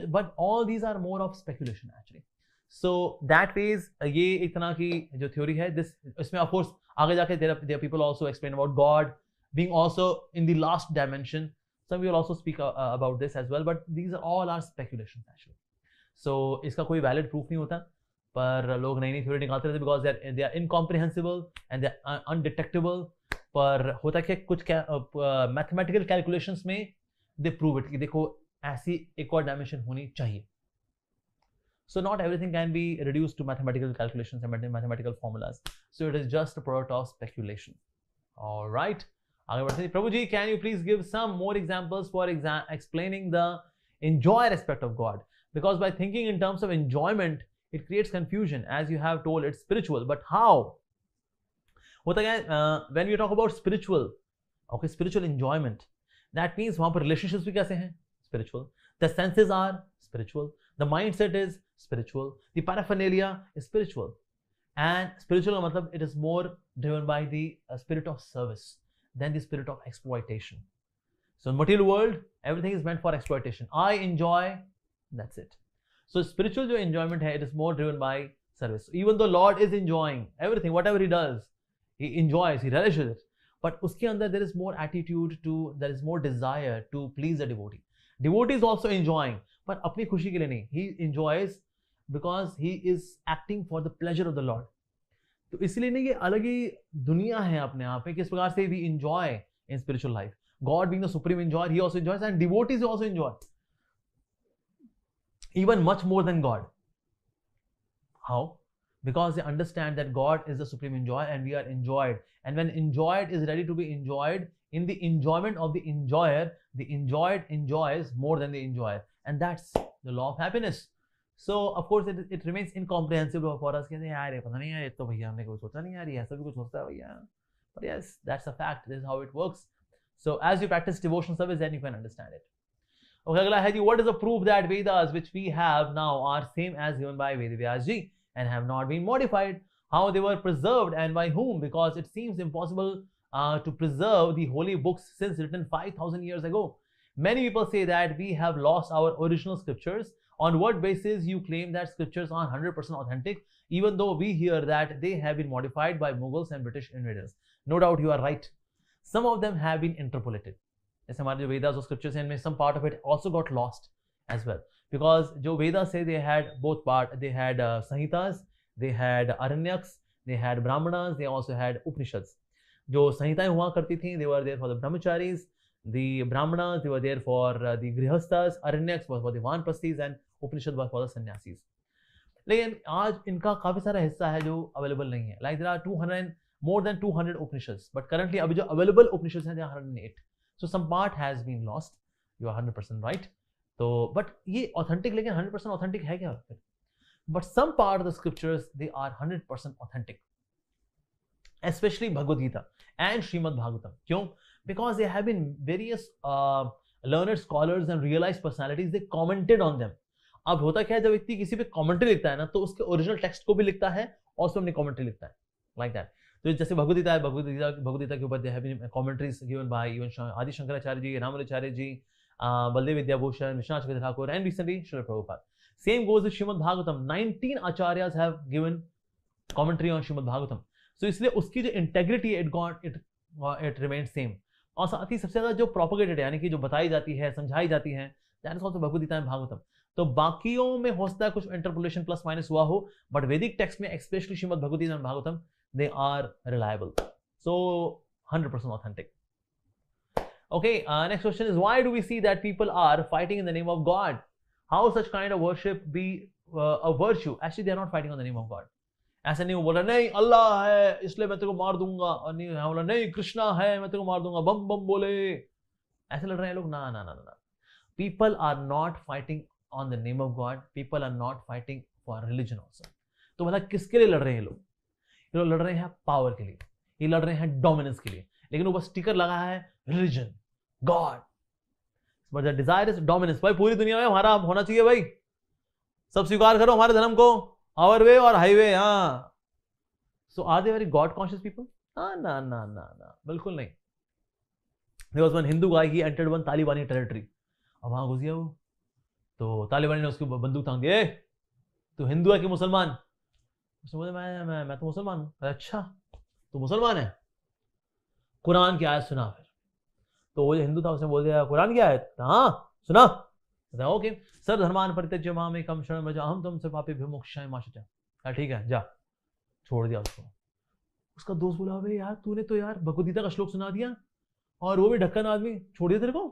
But all these are more of speculation actually. So that ways ये एक तरह की जो theory है, this इसमें of course आगे जाके there are people also explain about God being also in the last dimension. Some will also speak about this as well, but these are all are speculations actually. So इसका कोई valid proof नहीं होता, पर लोग नई नई theory निकालते रहते because they are incomprehensible and they are undetectable. पर होता क्या कुछ mathematical calculations में they prove it कि देखो ऐसी एक और dimension होनी चाहिए. So not everything can be reduced to mathematical calculations and mathematical formulas. So it is just a product of speculation. All right. Prabhuji, can you please give some more examples for explaining the enjoy aspect of God? Because by thinking in terms of enjoyment, it creates confusion. As you have told, it's spiritual. But how? When we talk about spiritual, okay, spiritual enjoyment, that means वहाँ पर relationships भी कैसे हैं? Spiritual. The senses are spiritual. The mindset is spiritual. The paraphernalia is spiritual. And spiritual का मतलब it is more driven by the spirit of service than the spirit of exploitation. So in material world, everything is meant for exploitation. I enjoy, that's it. So spiritual जो enjoyment है, it is more driven by service. So even though Lord is enjoying everything, whatever he does, he enjoys, he relishes it. But उसके अंदर there is more attitude to, there is more desire to please the devotee. Devotee is also enjoying, but अपनी खुशी के लिए नहीं. He enjoys because he is acting for the pleasure of the Lord. तो इसलिए नहीं, ये अलग ही दुनिया है अपने आप में, किस प्रकार से we enjoy in spiritual life. God being the supreme enjoyer, he also enjoys, and devotees also enjoy. Even much more than God. How? Because they understand that God is the supreme enjoyer and we are enjoyed. And when enjoyed is ready to be enjoyed, in the enjoyment of the enjoyer, the enjoyed enjoys more than the enjoyer. And that's the law of happiness. So of course it remains incomprehensible for us. यार पता नहीं है, ये तो भैया हमने कोई सोचा नहीं यार, ये ऐसा भी कुछ सोचता है भैया. But yes, that's a fact. This is how it works. So as you practice devotional service, then you can understand it. Okay, अगला है जी, what is the proof that Vedas which we have now are same as given by Ved Vyas ji and have not been modified? How they were preserved and by whom? Because it seems impossible to preserve the holy books since written 5,000 years ago. Many people say that we have lost our original scriptures. On what basis you claim that scriptures are 100% authentic, even though we hear that they have been modified by Mughals and British invaders? No doubt you are right. Some of them have been interpolated. जैसे हमारे जो Vedas और scriptures हैं, इनमें some part of it also got lost as well. Because जो Vedas say they had both part, they had Samhitas, they had Aranyaks, they had Brahmanas, they also had Upanishads. जो संहिताएं हुआ करती थी, they were there for the brahmacharis, the Brahmanas, they were there for the Grihasthas, Aranyaks was for the Vanprasthis, and Upanishad was for the Sannyasis. लेकिन आज इनका काफी सारा हिस्सा है जो अवेलेबल नहीं है. Like there are more than 200 Upanishads, but currently अभी जो available Upanishads हैं, they are 108. So some part has been lost. You are 100% right. So, but ये authentic, लेकिन 100% authentic है क्या? But some part of the scriptures, they are 100% authentic. Especially Bhagavad Gita and Srimad Bhagavatam. क्यों? Because there have been various learned scholars and realized personalities, they commented on them. अब होता क्या है, जब व्यक्ति किसी पे कमेंट्री लिखता है ना, तो उसके ओरिजिनल टेक्स्ट को भी लिखता है और उसमें अपनी कमेंट्री लिखता है, लाइक दैट। तो जैसे भगवदगीता है, भगवदगीता के ऊपर they have been commentaries given by even Adi Shankaracharya ji, Ramanujacharya ji, Baladev Vidyabhushan, Vishwanath Chakravarti Thakur, and recently Srila Prabhupada. Same goes with Srimad Bhagavatam. 19 acharyas have given commentary on Srimad Bhagavatam. So इसलिए उसकी जो integrity it remains same. और साथ ही सबसे ज्यादा जो propagated यानी कि जो बताई जाती है, समझाई जाती है, that is also Bhagavad Gita and Bhagavatam. तो बाकियों में हो सकता है कुछ इंटरपोलेशन प्लस माइनस हुआ हो, बट वैदिक टेक्स्ट में specially Shrimad Bhagavad Gita and Bhagavatam they are reliable. So 100% authentic. Okay, next question is, why do we see that people are fighting in the name of God? How such kind of worship be a virtue? Actually, they are not fighting on the name of God. ऐसे नहीं वो बोल रहा नहीं अल्लाह है इसलिए मैं तेरे को मार दूंगा, और नहीं बोला नहीं कृष्णा है मैं तेरे को मार दूंगा, बम बम बोले, ऐसे लड़ रहे हैं लोग। ना ना ना ना, people are not fighting on the name of God. People are not fighting for religion also. तो मतलब किसके लिए लड़ रहे हैं लोग? ये लोग लड़ रहे हैं पावर के लिए, ये लड़ रहे हैं डोमिनेंस के लिए, लेकिन वो बस स्टिकर लगा है religion, God, but the desire is dominance. भाई पूरी दुनिया में हमारा होना चाहिए, भाई सब स्वीकार करो हमारे धर्म को, आवर वे और हाईवे। हाँ, so are they very God conscious people? ना ना ना ना, बिल्कुल नहीं। There was one Hindu guy, he entered one तालिबानी टेरिटरी। अब वहां घुस गया वो, तो तालिबानी ने उसकी बंदूक तान दी, तू हिंदू है कि मुसलमान? उसने बोला मैं तो मुसलमान हूं। अच्छा तू मुसलमान है, कुरान की आयत सुना। फिर तो वो जो हिंदू था उसने बोल दिया कुरान की आयत? हाँ सुना। ओके, सर्व धर्मान परित्यज्य मामेकं शरणं व्रज अहं त्वं सर्वपापेभ्यो मोक्षाय मा शुचः। ठीक है जा, छोड़ दिया उसको। उसका दोस्त बोला अबे यार तूने तो यार भगवद गीता का श्लोक सुना दिया, और वो भी ढक्कन आदमी, छोड़ दिया तेरे को।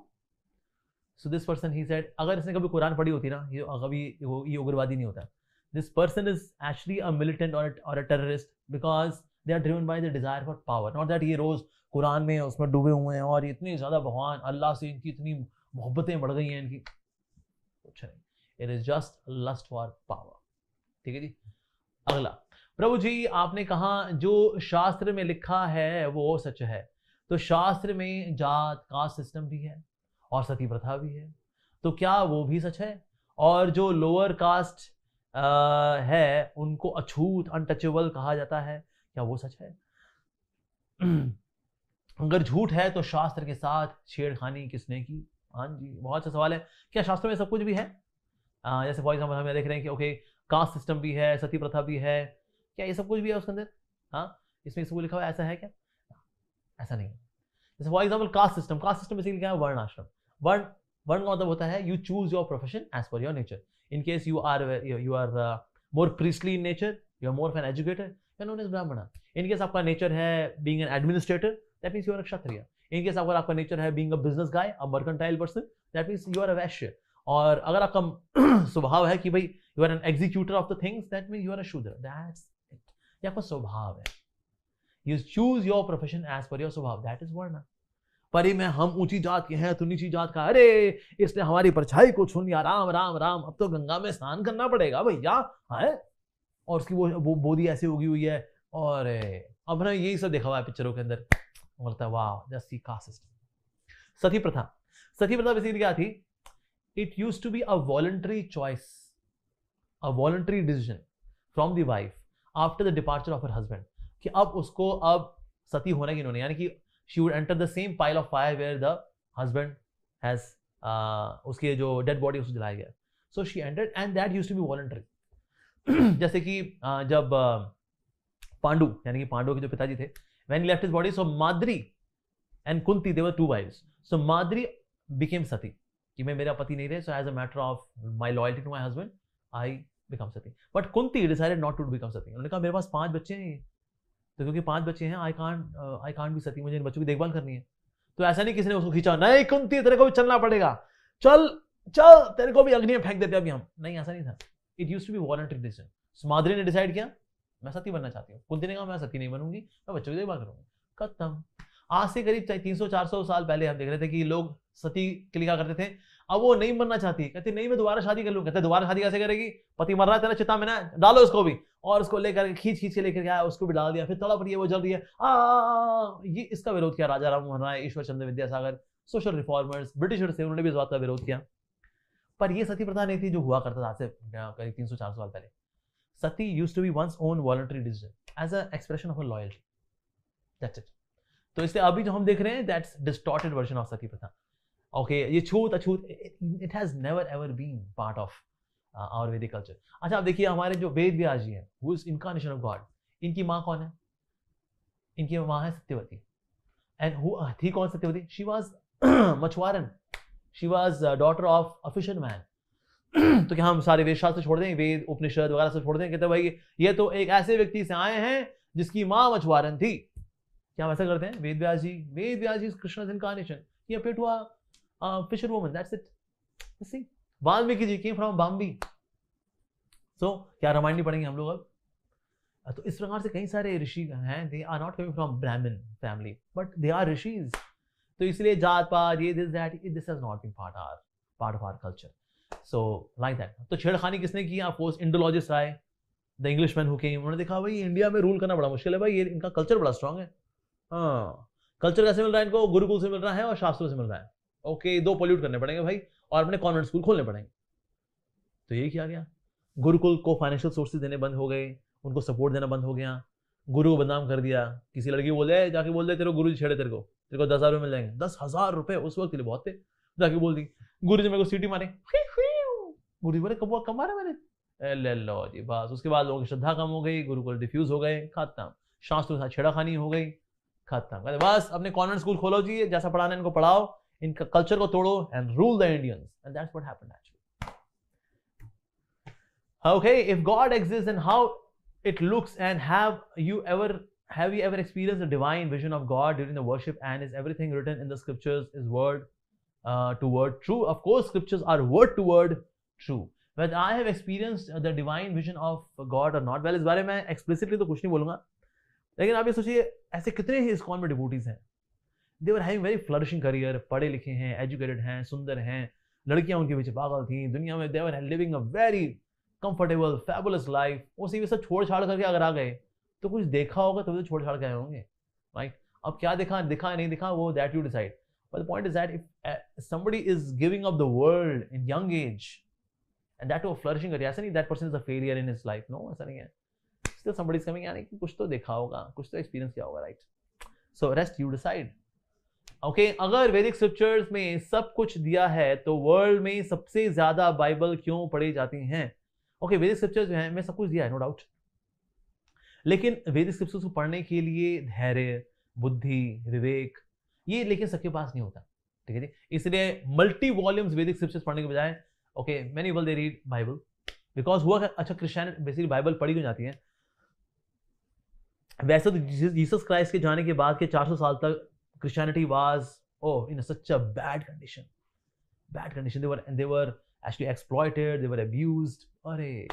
So this person he said, अगर इसने कभी कुरान पढ़ी होती ना, ये कभी ये उग्रवादी नहीं होता। This person is actually a militant और a terrorist, because they are driven by the desire for power. Not that ये रोज कुरान में उसमें डूबे हुए हैं और इतनी ज्यादा भगवान अल्लाह से इनकी इतनी मोहब्बतें बढ़ गई हैं इनकी, कुछ नहीं, it is just lust for power. ठीक है जी। अगला, प्रभु जी आपने कहा जो शास्त्र में लिखा है वो सच है, तो शास्त्र में जात कास्ट सिस्टम भी है और सती प्रथा भी है, तो क्या वो भी सच है? और जो लोअर कास्ट है उनको अछूत अनटचेबल कहा जाता है, क्या वो सच है? अगर झूठ है तो शास्त्र के साथ छेड़खानी किसने की? हाँ जी, बहुत अच्छा सवाल है। क्या शास्त्र में सब कुछ भी है? जैसे फॉर एग्जाम्पल हम देख रहे हैं कि ओके कास्ट सिस्टम भी है, सती प्रथा भी है, क्या ये सब कुछ भी है उसके अंदर? हाँ, इसमें सब कुछ लिखा हुआ है, ऐसा है क्या? ऐसा नहीं है। जैसे for example caste system basically क्या है? वर्ण आश्रम। वर्ण का मतलब होता है you choose your profession as per your nature. In case you are more priestly in nature, you are more of an educator, you are known as Brahmin. In case आपका नेचर है being an administrator, that means you are a Kshatriya. In case अगर आपका nature है being a business guy, a mercantile person, that means you are a Vaishya. और अगर आपका स्वभाव है कि भाई you are an executor of the things, that means you are a Shudra. That's it, ये आपका स्वभाव है। You choose your profession as per your swabhav, that is varna. पर में हम ऊंची जात के हैं, तू नीची जात का, अरे इसने हमारी परछाई को छू लिया, राम राम राम, अब तो गंगा में स्नान करना पड़ेगा भैया, है, और उसकी वो बोधी ऐसी उगी हुई है, और अब ना यही सब देखा हुआ है पिक्चरों के अंदर, बोलता है वाह just see caste system. Sati प्रथा बेसिकली क्या थी? It used to be a voluntary choice, a voluntary decision from the wife after the departure of her husband, कि अब उसको अब सती होना कि इन्होंने, यानी कि she would enter the same pile of fire where the husband has उसके जो dead body उसको जलाया गया। So she entered and that used to be voluntary। जैसे कि जब पांडु यानी कि पांडु के जो पिताजी थे, when he left his body, so Madri and Kunti, they were two wives, so Madri became sati, कि मैं मेरा पति नहीं रहे, so as a matter of my loyalty to my husband I become sati, but Kunti decided not to become sati। उन्होंने कहा मेरे पास 5 बच्चे हैं, तो क्योंकि 5 बच्चे हैं आई कांट भी सती, मुझे इन बच्चों की देखभाल करनी है। तो ऐसा नहीं किसी ने उसको खींचा, नहीं कुंती तेरे को भी चलना पड़ेगा, चल चल तेरे को भी अग्नि में फेंक देते अभी हम, नहीं ऐसा नहीं था। It used to be voluntary decision. Madhuri ने डिसाइड किया मैं सती बनना चाहती हूँ, कुंती ने कहा मैं सती नहीं बनूंगी, मैं बच्चों की देखभाल करूंगी, खत्म। आज से करीब 300-400 साल पहले हम देख रहे थे कि लोग सती के लिए क्या करते थे, अब वो नहीं बनना चाहती, कहते नहीं मैं दोबारा शादी कर लूँ। कहते दोबारा शादी कैसे करेगी, पति मर रहा है तेरा चिता में ना, डालो उसको भी, और उसको लेकर खींच के लेकर गया, उसको भी डाल दिया, फिर तड़प रही है, वो जल रही है। ये इसका विरोध किया राजा Ram Mohan Roy, Ishwar Chandra Vidyasagar, social reformers, Britishers थे, उन्होंने भी इस बात का विरोध किया। पर ये सती प्रथा नहीं थी जो हुआ करता था आज से करीब 300-400 साल पहले. Sati used to be one's own voluntary decision as an expression of her loyalty. That's it. तो इसलिए अभी जो हम देख रहे हैं, that's distorted version of सती प्रथा. Okay, ये छूत अछूत, it has never ever been part of our Vedic culture. अच्छा, आप देखिए हमारे जो वेद व्यास जी हैं, who is incarnation of God, इनकी माँ कौन है? इनकी माँ है सत्यवती. And who थी कौन सत्यवती? She was मछुआरन. She was daughter of a fisherman. तो क्या हम सारे वेद शास्त्र छोड़ दें, वेद उपनिषद वगैरह सब छोड़ दें, कहते भाई ये तो एक ऐसे व्यक्ति से आए हैं जिसकी माँ मछुआरन थी? क्या हम ऐसा करते हैं? वेद व्यास जी Krishna's incarnation. He appeared to a fisher woman. That's it. You see, Valmiki ji came from Bambi. So क्या रामायण नहीं पढ़ेंगे हम लोग अब? तो इस प्रकार से कई सारे ऋषि हैं. They are not coming from Brahmin family, but they are rishis. तो इसलिए जात पात ये this has not been part of our culture. So like that. तो छेड़खानी किसने की? ऑफ कोर्स इंडोलॉजिस्ट आए, द इंग्लिशमैन हु केम. उन्होंने देखा भाई इंडिया में रूल करना बड़ा मुश्किल है भाई, ये इनका कल्चर बड़ा स्ट्रांग है. हाँ, कल्चर कैसे मिल रहा है इनको? गुरुकुल से मिल रहा है और शास्त्रों से मिल रहा है. ओके, 2 पोल्यूट करने पड़ेंगे भाई और अपने कॉन्वेंट स्कूल खोलने पड़ेंगे. तो ये किया गया. गुरुकुल को फाइनेंशियल सोर्सेज देने बंद हो गए, उनको सपोर्ट देना बंद हो गया, गुरु को बदनाम कर दिया. किसी लड़की बोले, जाके बोल दे तेरे गुरु जी छेड़े, तेरे को 10,000 रुपये मिल जाएंगे. 10,000 रुपये उस वक्त के लिए बहुत थे. जाके बोल दी गुरु जी मेरे को सीटी मारे. गुरु जी बोले कब मारा मैंने? ले लो जी, बस. उसके बाद लोगों की श्रद्धा कम हो गई, गुरुकुल डिफ्यूज हो गए, खत्म. शास्त्रों के साथ छेड़ाखानी हो गई, खत्म. बस अपने कॉन्वेंट स्कूल खोलो जी, जैसा पढ़ाना इनको पढ़ाओ, इनका कल्चर को तोड़ो and rule the Indians. And that's what happened actually. Okay, if God exists and how it looks, and have you ever experienced the divine vision of God during the worship, and is everything written in the scriptures is word to word true? Of course, scriptures are word to word true. Whether I have experienced the divine vision of God or not, well, इस बारे में explicitly तो कुछ नहीं बोलूँगा, लेकिन आप ये सोचिए ऐसे कितने ही इस्कॉन में डिवोटीज हैं. They were having very flourishing career, पढ़े लिखे हैं, educated हैं, सुंदर हैं, लड़कियां उनके पीछे पागल थी, दुनिया में they were living a very comfortable, fabulous life. उसी में सब छोड़ छाड़ करके अगर आ गए तो कुछ देखा होगा तभी तो छोड़ छाड़ के आए होंगे, राइट? अब क्या दिखा नहीं दिखा, वो that you decide. But the point is that if somebody is giving up the world in young age and that to a flourishing career, ऐसा नहीं that person is a failure in his life. No, ऐसा नहीं है. Still somebody is coming, यानी कि कुछ तो देखा होगा, कुछ तो एक्सपीरियंस किया होगा, right? So rest you decide. Okay, अगर वैदिक स्क्रिप्चर्स में सब कुछ दिया है तो वर्ल्ड में सबसे ज्यादा बाइबल क्यों पढ़ी जाती हैं? ओके, वैदिक स्क्रिप्चर्स जो हैं में सब कुछ दिया है, नो डाउट, लेकिन वैदिक स्क्रिप्चर्स को पढ़ने के लिए धैर्य, बुद्धि, विवेक, ये लेकिन सबके पास नहीं होता. ठीक है जी, इसलिए मल्टी वॉल्यूम्स वैदिक स्क्रिप्चर्स पढ़ने के बजाय, okay, many people they read Bible because हुआ अच्छा क्रिश्चियनिटी बेसिकली बाइबल पढ़ी क्यों जाती है? वैसे तो जीसस क्राइस्ट के जाने के बाद के 400 साल तक Christianity was in such a bad condition. They were actually exploited. They were abused. अरे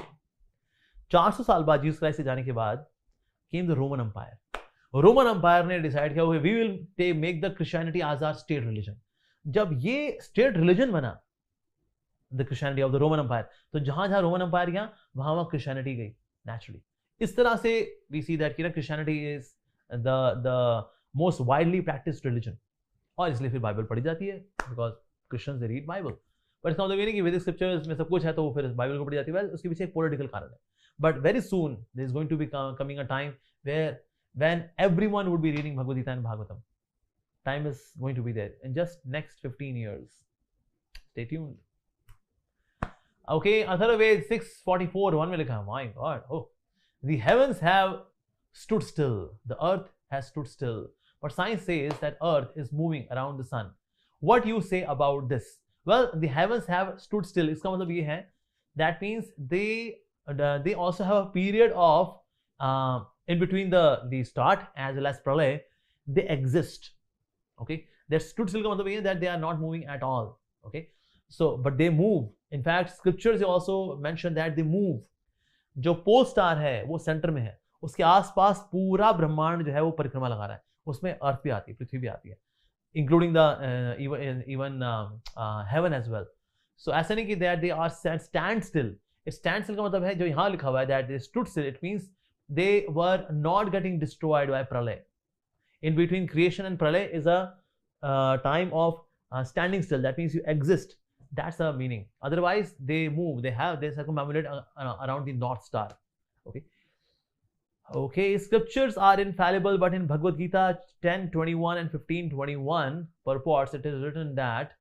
400 साल बाद जीसस क्राइस्ट से जाने के बाद came the Roman Empire. Roman empire ने डिसाइड किया we will make the Christianity as our state religion. जब ये state religion बना the Christianity of the Roman Empire, तो जहां जहां रोमन एम्पायर गया वहां क्रिश्चियनिटी गई naturally. इस तरह से we see that Christianity is the most widely practiced religion. और इसलिए फिर बाइबल पढ़ी जाती है because Christians they read Bible. पर इसका मतलब ये नहीं कि वैदिक स्क्रिप्चर्स में सब कुछ है तो वो फिर बाइबल को पढ़ी जाती है. उसके पीछे एक पॉलिटिकल कारण है. But very soon there is going to be coming a time when everyone would be reading Bhagavad Gita and Bhagavatam. Time is going to be there in just next 15 years. Stay tuned. Okay, Atharvaved 6:44 1 में लिखा है, my God, oh, the heavens have stood still, the earth has stood still. But science says that Earth is moving around the sun. What you say about this? Well, the heavens have stood still. इसका मतलब ये है, that means they also have a period of in between the start as well as pralay. They exist. Okay, that stood still का मतलब ये है that they are not moving at all. Okay, so but they move. In fact, scriptures also mention that they move. जो pole star है वो centre में है, उसके आसपास पूरा ब्रह्मांड जो है वो परिक्रमा लगा रहा है, उसमें अर्थ भी आती है, पृथ्वी भी आती है, including the even heaven as well. So ऐसा नहीं कि that they are stand still. Stand still का मतलब है जो यहाँ लिखा हुआ है that they stood still, it means they were not getting destroyed by pralaya. In between creation and pralaya is a time of standing still. That means you exist. That's the meaning. Otherwise, they move. They circumambulate around the North Star. Okay. Okay. Scriptures are infallible, but in Bhagavad Gita 10:21 and 15:21 purports, it is written that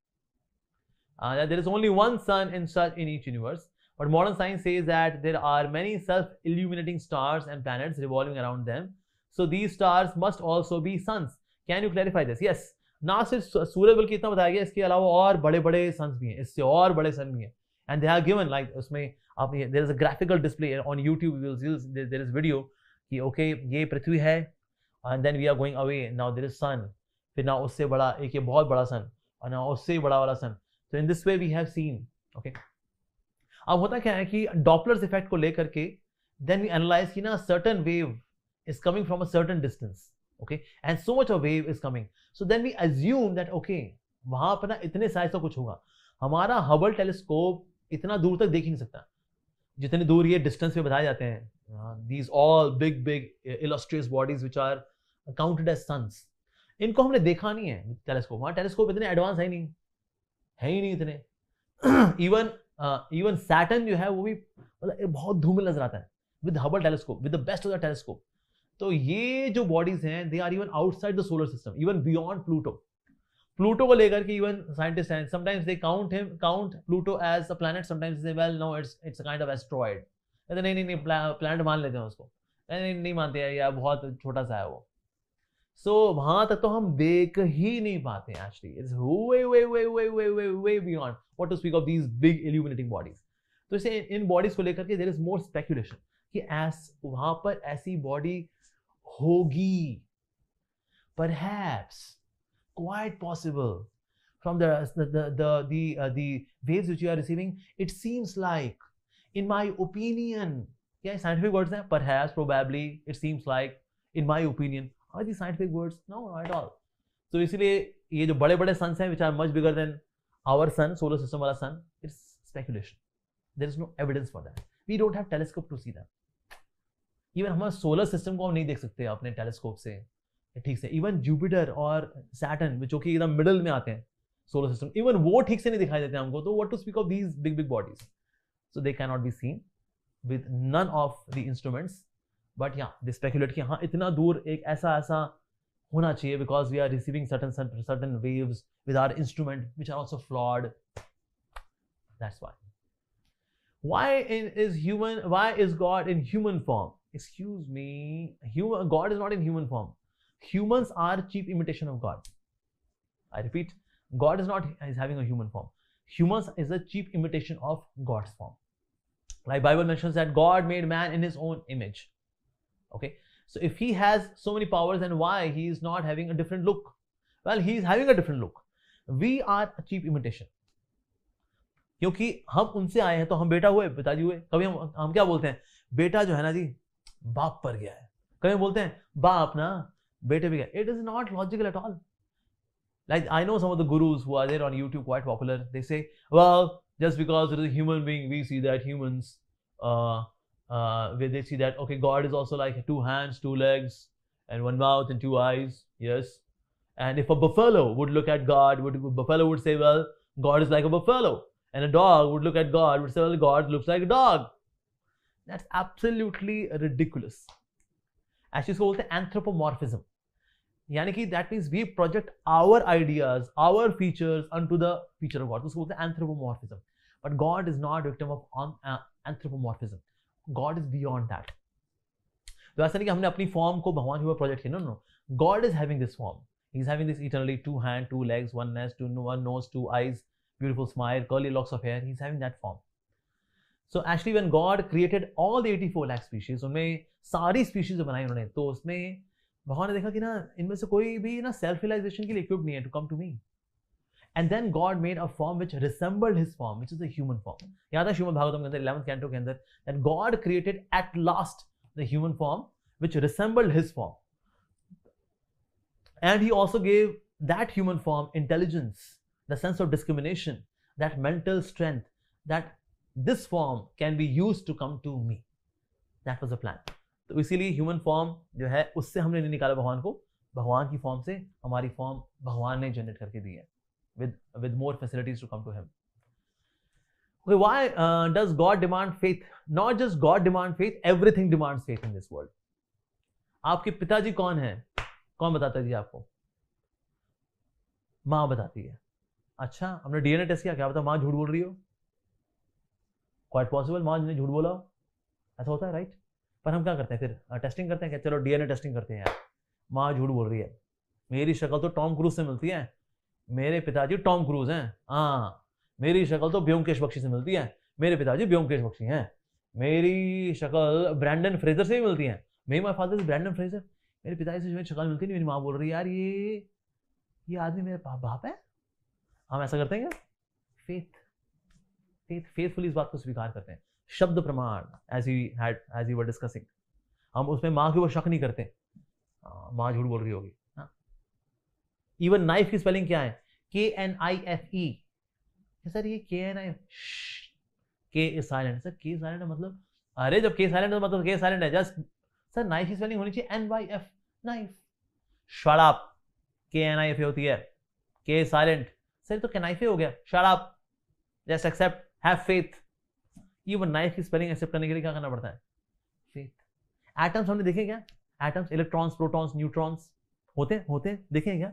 there is only one sun in each universe. But modern science says that there are many self-illuminating stars and planets revolving around them. So these stars must also be suns. Can you clarify this? Yes. ना सिर्फ सूर्य बल्कि इतना बताया गया, इसके अलावा और बड़े बड़े सन्स भी हैं, इससे और बड़े सन भी हैं. And they are given like उसमें आप there is a graphical display on YouTube, there is video कि ओके ये पृथ्वी है and then we are going away, now there is sun, फिर ना उससे बड़ा एक ये बहुत बड़ा सन और ना उससे बड़ा वाला सन. तो in this way we have seen. Okay. अब होता क्या है कि डॉपलर्स इफेक्ट को लेकर के देन वी एनालाइज कि ना certain wave is coming from a certain distance. Okay, and so much of wave is coming, so then we assume that okay, वहां पर ना इतने साइज का कुछ होगा. हमारा हबल टेलीस्कोप इतना दूर तक देख ही नहीं सकता जितने दूर ये डिस्टेंस पे बताए जाते हैं. These all big illustrious bodies which are counted as suns, इनको हमने देखा नहीं है टेलीस्कोप. वहां टेलीस्कोप इतने एडवांस है ही नहीं इतने. इवन सैटर्न जो है वो भी मतलब बहुत धूमिल नजर आता है with Hubble telescope, with the best of the telescope. तो ये जो बॉडीज हैं they are even outside the solar system, even beyond Pluto. Pluto को लेकर के इवन साइंटिस्ट हैं, sometimes they count Pluto as a planet, sometimes they well no it's a kind of asteroid. नहीं planet मान लेते हैं उसको. नहीं मानते हैं, या बहुत छोटा सा है वो. सो वहां तक तो हम देख ही नहीं पाते actually. It's way beyond what to speak of these big illuminating bodies. तो इसे इन बॉडीज को लेकर के देयर इज मोर स्पेकुलेशन कि वहां पर ऐसी बॉडी होगी. Perhaps, quite possible, from the waves which you are receiving, it seems like, in my opinion, yeah, scientific words हैं, perhaps, probably, it seems like, in my opinion. Are these scientific words? No, not at all. So इसलिए ये जो बड़े बड़े suns हैं which are much bigger than our sun, solar system वाला sun, it's speculation. There is no evidence for that. We don't have telescope to see that. Even हमारे solar system को हम नहीं देख सकते अपने टेलीस्कोप से ठीक से. इवन जुपिटर और सैटर्न जो कि एकदम मिडल में आते हैं सोलर सिस्टम, इवन वो ठीक से नहीं दिखाई देते हमको. तो what to speak of these big bodies. So they can not be seen with none of the instruments. But yeah they speculate कि हाँ इतना दूर एक ऐसा होना चाहिए because we are receiving certain waves with our instrument which are also flawed. That's why is God in human form? Excuse me, God is not in human form. Humans are cheap imitation of God. I repeat, God is having a human form. Humans is a cheap imitation of God's form. Like Bible mentions that God made man in his own image. Okay, so if he has so many powers, then why he is not having a different look? Well, he is having a different look. We are a cheap imitation. क्योंकि हम उनसे आए हैं तो हम बेटा हुए, पिताजी हुए. कभी हम क्या बोलते हैं, बेटा जो है ना जी बाप पर गया है. कभी बोलते हैं बाप ना बेटे भी गया. It is not logical at all. Like I know some of the gurus who are there on YouTube, quite popular. They say, well, just because it is a human being, we see that humans, they see that okay, God is also like 2 hands, 2 legs, and 1 mouth and 2 eyes. Yes, and if a buffalo would look at God, buffalo would say, well, God is like a buffalo, and a dog would look at God, would say, well, God looks like a dog. That's absolutely ridiculous. Actually, इसको बोलते हैं anthropomorphism. यानी कि that means we project our ideas, our features onto the feature of God. उसको बोलते हैं anthropomorphism. But God is not victim of anthropomorphism. God is beyond that. तो ऐसा नहीं कि हमने अपनी फॉर्म को भगवान के ऊपर प्रोजेक्ट किया. No. God is having this form. He's having this eternally 2 hands, 2 legs, 1 nose, 2 eyes, beautiful smile, curly locks of hair. He's having that form. So actually when God created all the 84 lakh species, उनमें सारी species जो बनाई उन्होंने, तो उसमें भगवान ने देखा कि ना इनमें से कोई भी ना सेल्फ रियलाइजेशन के लिए इक्विप्ड नहीं है to come to me. And then God made a form which resembled his form, which is the human form. याद है श्रीमद् भागवतम के अंदर 11th कैंटो के अंदर that God created at last the human form which resembled his form. And he also give that human form intelligence, the sense of discrimination, that mental strength, that this form can be used to come to me. That was the plan. तो इसीलिए human form जो है उससे हमने नहीं निकाला भगवान को, भगवान की फॉर्म से हमारी फॉर्म भगवान ने जनरेट करके दी है with more facilities to come to him. Okay, why does God demand faith? Not just God demand faith, everything demands faith in this world. आपके पिताजी कौन है? कौन बताता जी आपको? माँ बताती है. अच्छा, हमने डीएनए टेस्ट किया, क्या पता माँ झूठ बोल रही हो? क्वाइट पॉसिबल माँ ने झूठ बोला हो, ऐसा होता है, राइट? पर हम क्या करते हैं फिर? टेस्टिंग करते हैं, क्या चलो डीएनए टेस्टिंग करते हैं यार, माँ झूठ बोल रही है, मेरी शक्ल तो टॉम क्रूज से मिलती है, मेरे पिताजी टॉम क्रूज हैं, हाँ, मेरी शक्ल तो ब्योमकेश बख्शी से मिलती है, मेरे पिताजी ब्योमकेश बख्शी हैं, मेरी शक्ल ब्रैंडन फ्रेजर से भी मिलती है, मेरी my father is Brandon Fraser, मेरे पिताजी से मेरी शक्ल मिलती नहीं, मेरी माँ बोल रही है यार ये आदमी मेरे बाप है. हम ऐसा करते हैं क्या? फेथफुली इस बात को स्वीकार करते हैं. शब्द प्रमाण, एज ही वर डिस्कसिंग, हम उसमें माँ के ऊपर शक नहीं करते, माँ झूठ बोल रही होगी. इवन नाइफ की स्पेलिंग क्या है? KNIFE. सर ये KNI, K is silent. Sir K silent है मतलब, अरे जब K साइलेंट है मतलब K साइलेंट है. जस्ट सर नाइफ की स्पेलिंग होनी चाहिए NYF, knife. Shut up, KNIFE होती है, K साइलेंट. सर तो KNIFE हो गया. Shut up, just accept, have faith. Even knife की स्पेलिंग एक्सेप्ट करने के लिए क्या करना पड़ता है? फेथ. एटम्स हमने देखे क्या? एटम्स, इलेक्ट्रॉन्स, प्रोटॉन्स, न्यूट्रॉन्स होते देखे क्या?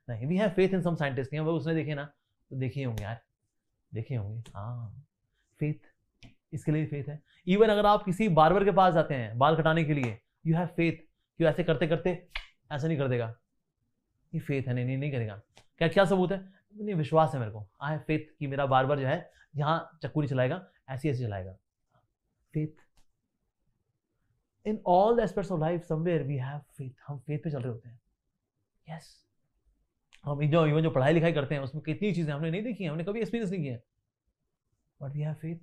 नहीं. We have faith in some scientist. वो उसने देखे ना, तो देखे होंगे यार, देखे होंगे. हाँ, फेथ, इसके लिए फेथ है. इवन अगर आप किसी बार्बर के पास जाते हैं बाल कटाने के लिए, यू हैव फेथ कि ऐसे करते करते ऐसा नहीं कर देगा, ये फेथ है. नहीं करेगा. क्या सबूत है? नहीं, विश्वास है मेरे को. आई हैव फेथ कि मेरा बार्बर जो है यहाँ चक्कू नहीं चलाएगा, ऐसे चलाएगा. Faith. In all the aspects of life somewhere we have faith. हम फेथ पे चल रहे होते हैं. यस. हम इवन जो पढ़ाई लिखाई करते हैं उसमें कितनी चीजें हमने नहीं देखी, हमने कभी एक्सपीरियंस नहीं किया, but we have faith.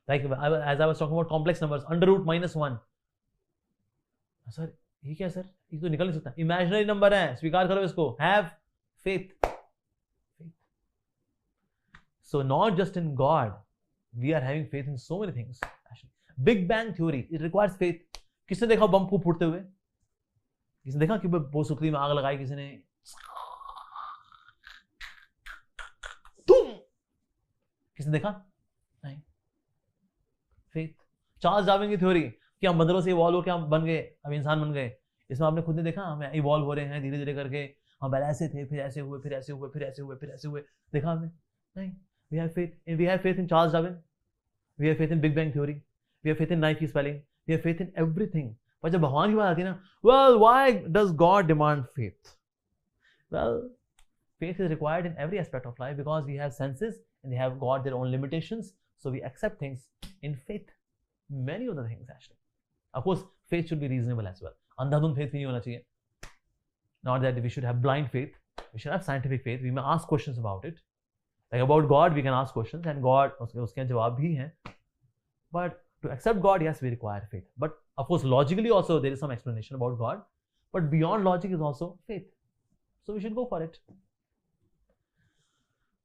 Like as I was talking about complex numbers, √-1. Sir ये क्या सर, ये तो निकल नहीं सकता, इमेजिनरी नंबर है, स्वीकार करो इसको. Have faith. So not just in God, we are having faith in so many things. Big Bang theory, it requires faith. किसने देखा बम को फूटते हुए? किसने देखा कि वो सुतली में आग लगाई किसी ने? तुम किसने देखा? नहीं. फेथ. चार्ल्स डार्विन की थ्योरी कि हम बंदरों से इवॉल्व होकर हम बन गए, हम इंसान बन गए, इसमें आपने खुद ने देखा हम इवॉल्व हो रहे हैं धीरे धीरे करके. हम पहले ऐसे थे, फिर ऐसे हुए, फिर ऐसे हुए, फिर ऐसे हुए, फिर ऐसे हुए. देखा आपने? नहीं. We have faith in Charles Darwin. We have faith in Big Bang theory. We have faith in Nike spelling. We have faith in everything. पर जब भगवान की बात आती है ना, well, why does God demand faith? Well, faith is required in every aspect of life because we have senses and they have got their own limitations. So we accept things in faith. Many of the things actually. Of course, faith should be reasonable as well. अंधाधुंध faith भी नहीं होना चाहिए. Not that we should have blind faith. We should have scientific faith. We may ask questions about it. Like about God, we can ask questions, and God, उसके जवाब भी हैं. But to accept God, yes, we require faith. But of course, logically also there is some explanation about God. But beyond logic is also faith. So we should go for it.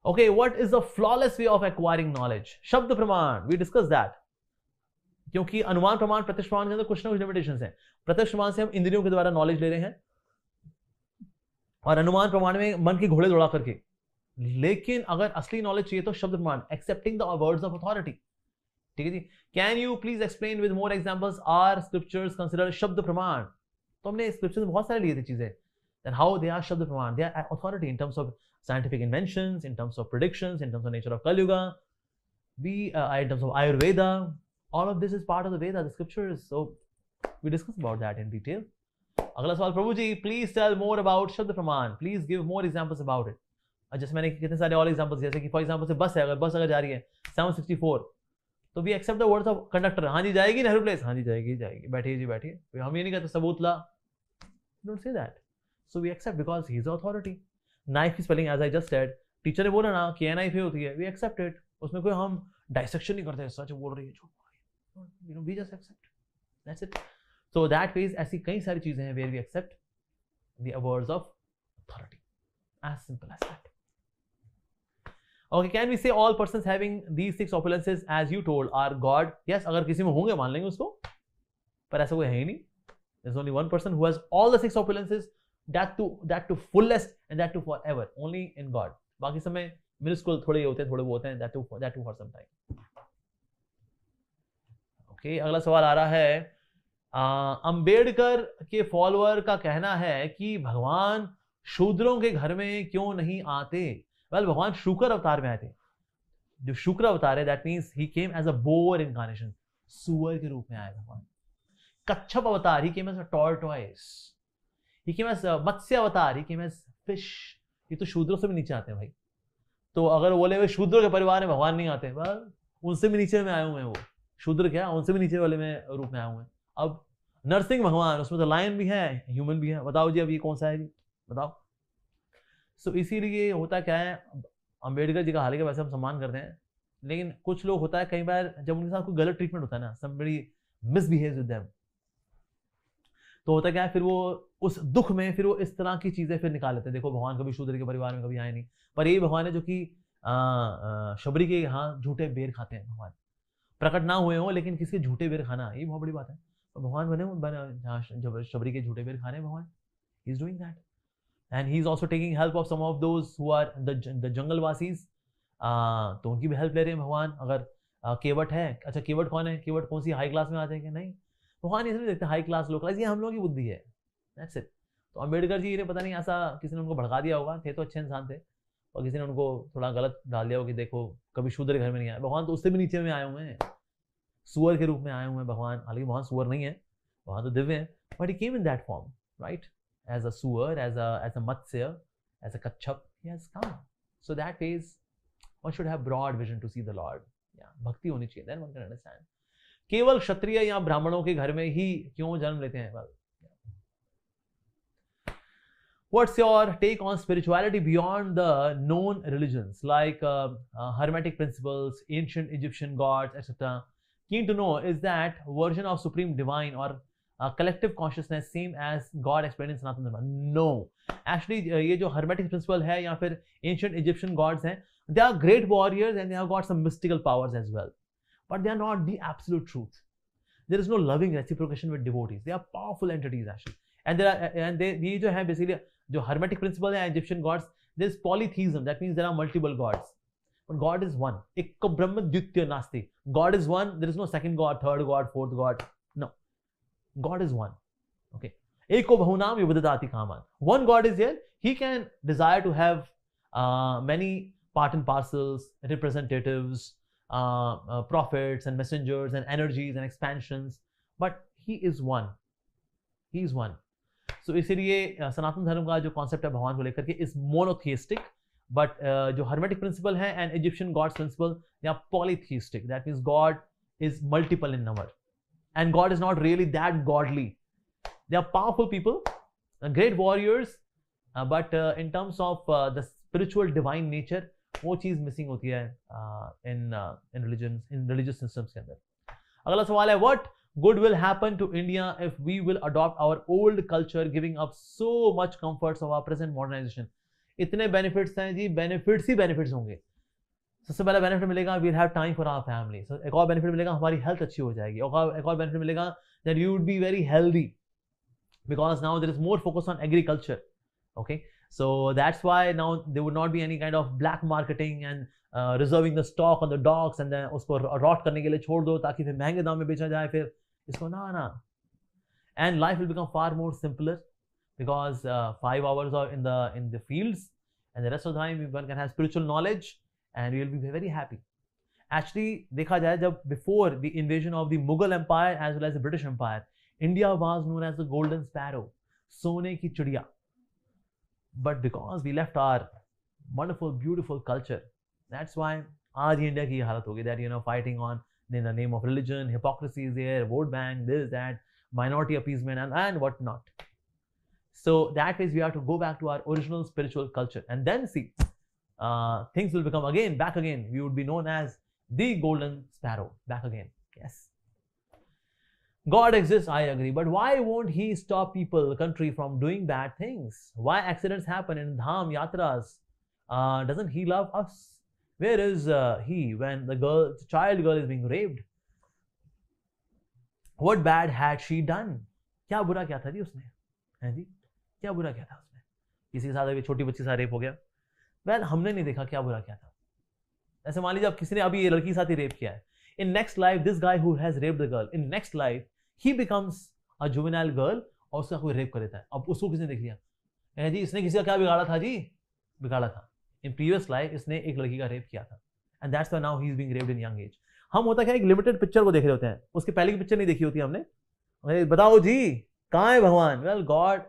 Okay, what is the flawless way of acquiring knowledge? शब्द प्रमाण, we discussed that. क्योंकि अनुमान प्रमाण प्रत्यक्ष प्रमाण के अंदर कुछ ना कुछ लिमिटेशंस हैं. प्रत्यक्ष प्रमाण से हम इंद्रियों के द्वारा नॉलेज ले रहे हैं, और अनुमान प्रमाण में मन की घोड़े दौड़ा करके. लेकिन अगर असली नॉलेज चाहिए तो शब्द प्रमाण, excepting the words of authority. ठीक है जी. Can you please explain with more examples are scriptures consider शब्द प्रमाण? तो हमने स्क्रिप्चर्स में बहुत सारे लिए थे चीजें. Then how they are shabda pramana? They are authority in terms of scientific inventions, in terms of predictions, in terms of nature of Kaliyuga, in terms of Ayurveda. All of this is part of the Veda, the scriptures. So we discuss about that in detail. अगला सवाल, प्रभु जी please tell more about शब्द प्रमाण. Please give more examples about it. जैसे मैंने कितने सारे और examples, जैसे कि फॉर एग्जांपल से बस है, अगर बस अगर जा रही है 764, तो we accept the words of conductor. हाँ जी जाएगी नेहरू प्लेस, हाँ जी जाएगी जाएगी, बैठिए जी बैठिए. हम ये नहीं कहते सबूत ला, don't say that. So we accept because he is authority. Knife की spelling as I just said, teacher ने बोला ना कि NIF होती है, वी एक्सेप्ट इट. उसमें कोई हम डाइसेक्शन नहीं करते, सच बोल रही है, झूठ बोल रही है, you know, we just accept, that's it. So that means ऐसी कई सारी चीजें हैं where we accept the words of authority. As simple as that. Okay, can we say all persons having these 6 opulences as you told are God? Yes, अगर किसी में होंगे मान लेंगे उसको, पर ऐसा कोई है ही नहीं. There's only one person who has all the 6 opulences, that to fullest and that to forever, only in God. बाकी समय मिनिस्कुल थोड़े होते हैं, थोड़े वो होते हैं, that too for some time. Okay, अगला सवाल आ रहा है, अंबेडकर के फॉलोअर का कहना है कि भगवान शूद्रों के घर में क्यों नहीं आते? वेल, भगवान शुक्र अवतार में आए थे। जो शुक्र अवतार है, that means he came as a boar incarnation, सुअर के रूप में आए भगवान। कच्छप अवतार, he came as a tortoise. He came as मत्स्य अवतार, ही केम एज फिश। ये तो शूद्रों से भी नीचे आते हैं भाई। तो अगर बोले हुए शूद्रों के परिवार में भगवान नहीं आते, वेल उनसे भी नीचे में आए हुए हैं वो। शूद्र क्या, उनसे भी नीचे वाले में रूप में आए हुए हैं। अब नरसिंह भगवान, उसमें तो लायन भी है, ह्यूमन भी है। बताओ जी, अब ये कौन सा है जी, बताओ। सो इसीलिए होता क्या है, अंबेडकर जी का हालांकि वैसे हम सम्मान करते हैं, लेकिन कुछ लोग होता है कई बार जब उनके साथ कोई गलत ट्रीटमेंट होता है ना, somebody misbehaves with them, तो होता क्या है, फिर वो उस दुख में फिर वो इस तरह की चीजें फिर निकाल लेते हैं। देखो, भगवान कभी शूद्र के परिवार में कभी आए नहीं, पर यही भगवान है जो कि शबरी के यहाँ झूठे बेर खाते हैं। भगवान प्रकट ना हुए हो, लेकिन किसी झूठे बेर खाना, ये बहुत बड़ी बात है। तो भगवान बने शबरी के झूठे बेर खाने, भगवान he is doing that, and he is also taking help of some of those who are the jungle वासीज। तो उनकी भी हेल्प ले रहे हैं भगवान। अगर केवट है, अच्छा केवट कौन है, केवट कौन सी हाई क्लास में आते हैं कि नहीं, भगवान इसलिए देखते हाई क्लास लो क्लास, ये हम लोगों की बुद्धि है, दैट्स इट। तो अंबेडकर जी ने पता नहीं ऐसा किसी ने उनको भड़का दिया होगा, थे तो अच्छे इंसान थे, और किसी ने उनको थोड़ा गलत डाल दिया होगा कि देखो कभी शूद्र घर में नहीं आया। भगवान तो उससे भी नीचे में आए हुए हैं, सुअर के रूप में आए हुए हैं भगवान। हालांकि भगवान सुअर नहीं है, भगवान तो दिव्य है, but he came in that form, right, as a सुअर, एज अ मत्स्य, एज अ कच्छप, he has come. So that is one should have broad vision to see the Lord. Yeah, भक्ति होनी चाहिए, then one can understand. केवल क्षत्रिय या ब्राह्मणों के घर में ही क्यों जन्म लेते हैं? Well, what's your take on spirituality beyond the known religions like hermetic principles, ancient Egyptian gods, etc.? Keen to know, is that version of supreme divine or collective consciousness same as God explained in Sanatana Dharma? No, actually ये जो hermetic principle है या फिर ancient Egyptian gods हैं, they are great warriors and they have got some mystical powers as well, but they are not the absolute truth. There is no loving reciprocation with devotees. They are powerful entities actually, and ये जो है basically जो hermetic principle है Egyptian gods, there is polytheism, that means there are multiple gods, but God is one. Ekka brahma dvitya nasti. God is one, there is no second god, third god, fourth god, no, God is one. Okay, eko bahunam yubadati kaman. One God is here, he can desire to have many part and parcels, representatives, prophets and messengers and energies and expansions, but he is one. He is one. So इसीलिए सनातन धर्म का जो concept है भगवान को लेकर के is monotheistic, but जो हर्मेटिक प्रिंसिपल है and Egyptian gods principle, they are polytheistic, that means God is multiple in number and God is not really that godly. They are powerful people, great warriors, but in terms of the spiritual divine nature, वो चीज missing होती है in religious systems के अंदर। अगला सवाल है, what good will happen to India if we will adopt our old culture, giving up so much comforts of our present modernization? इतने बेनिफिट्स हैं जी, बेनिफिट्स ही बेनिफिट्स होंगे। सबसे पहला बेनिफिट मिलेगा, we'll have time for our family. एक और benefit मिलेगा, हमारी हेल्थ अच्छी हो जाएगी। एक और बेनिफिट मिलेगा, that you would be very healthy, because now there is more focus on agriculture. Okay, so that's why now there would not be any kind of black marketing and reserving the stock on the docks and उसको rot करने के लिए छोड़ दो ताकि फिर महंगे दाम में बेचा जाए फिर इसको, ना। And life will become far more simpler because 5 hours are in the fields and the rest of the time one can have spiritual knowledge and you will be very happy. Actually देखा जाए, जब before the invasion of the Mughal Empire as well as the British Empire, India was known as the golden sparrow, सोने की चिड़िया, but because we left our wonderful beautiful culture, that's why आज ही India की हालत होगी, that fighting on in the name of religion, hypocrisy is there, vote bank, this, that, minority appeasement and what not. So that is, we have to go back to our original spiritual culture and then see things will become again back again. We would be known as the golden sparrow back again. Yes, God exists, I agree, but why won't he stop people, country from doing bad things? Why accidents happen in dham yatras? Doesn't he love us? Where is he when the child girl is being raped? What bad had she done? क्या बुरा क्या था जी उसने, है जी, क्या बुरा क्या था उसमें? किसी के साथ अभी छोटी बच्ची के साथ रेप हो गया, वेल हमने नहीं देखा क्या बुरा क्या था, ऐसे मान लीजिए अब किसी ने अभी ये लड़की के साथ ही रेप किया है, in next life this guy who has raped the girl, in next life he becomes a juvenile girl और उसका कोई रेप कर देता है। अब उसको किसने देख लिया, जी इसने किसी का क्या बिगाड़ा था, जी बिगाड़ा था, इन प्रीवियस लाइफ इसने एक लड़की का रेप किया था, and that's why now he is being raped in young age. हम होता क्या, एक लिमिटेड पिक्चर को देख रहे होते हैं, उसके पहले की पिक्चर नहीं देखी होती हमने, बताओ जी कहाँ है भगवान। Well God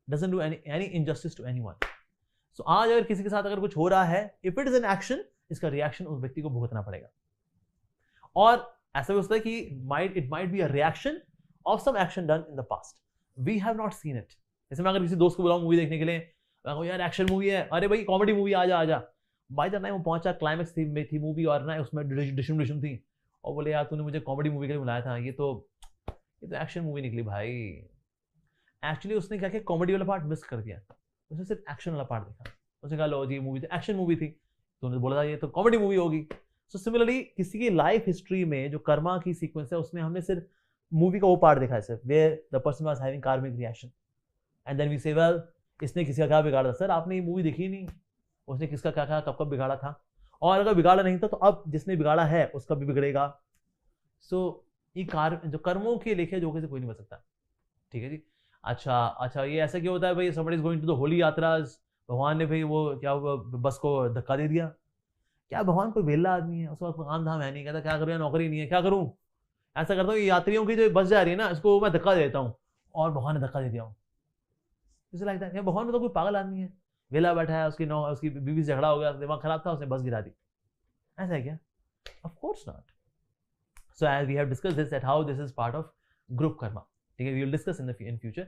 doesn't do any injustice to anyone. So आज अगर किसी के साथ अगर कुछ हो रहा है, if it is an action, इसका रिएक्शन उस व्यक्ति को भुगतना पड़ेगा। और ऐसा भी होता है कि it might be a reaction of some action done in the past, we have not seen it. जैसे मैं अगर किसी दोस्त को बुलाऊं मूवी देखने के लिए, मैं कहूं यार एक्शन मूवी है, अरे भाई कॉमेडी मूवी, आजा आजा। बाय द टाइम वो पहुंचा क्लाइमेक्स थी मूवी और ना उसमें डिशम थी, और बोले यार तूने मुझे कॉमेडी मूवी के लिए बुलाया था, ये तो एक्शन मूवी निकली भाई। एक्चुअली उसने क्या किया, कॉमेडी वाला पार्ट मिस कर दिया, उसने सिर्फ एक्शन वाला पार्ट देखा, उसने कहा लो जी मूवी तो एक्शन मूवी थी, तो उन्होंने बोला था ये तो कॉमेडी मूवी होगी। सो सिमिलरली किसी की लाइफ हिस्ट्री में जो कर्मा की सीक्वेंस है उसमें हमने सिर्फ मूवी का वो पार्ट देखा है, सिर्फ where the person was having karmic reaction, and then we say well इसने किसी का क्या बिगाड़ा था। सर आपने ये मूवी देखी नहीं, उसने किसका क्या क्या कब कब बिगाड़ा था, और अगर बिगाड़ा नहीं था तो अब जिसने बिगाड़ा है उसका भी बिगड़ेगा। सो ये जो कर्मों के लेखे जोखे से कोई नहीं बच सकता, ठीक है जी। अच्छा ये ऐसा क्यों होता है भाई, somebody is going to the Holi यात्रास, भगवान ने भाई वो क्या बस को धक्का दे दिया, क्या भगवान कोई वेला आदमी है, उसके पास काम धाम है नहीं, कहता क्या करूँ, नौकरी नहीं है, क्या करूँ, ऐसा करता हूँ यात्रियों की जो बस जा रही है ना इसको मैं धक्का देता हूँ, और भगवान ने धक्का दे दिया हूँ, इसे लगता है भगवान में तो कोई पागल आदमी है, वेला बैठा है, उसकी बीवी से झगड़ा हो गया, दिमाग खराब था, उसने बस गिरा दी, ऐसा है क्या? Of course not. So as we have discussed this at how this is part of group karma, ठीक है, we will discuss in future,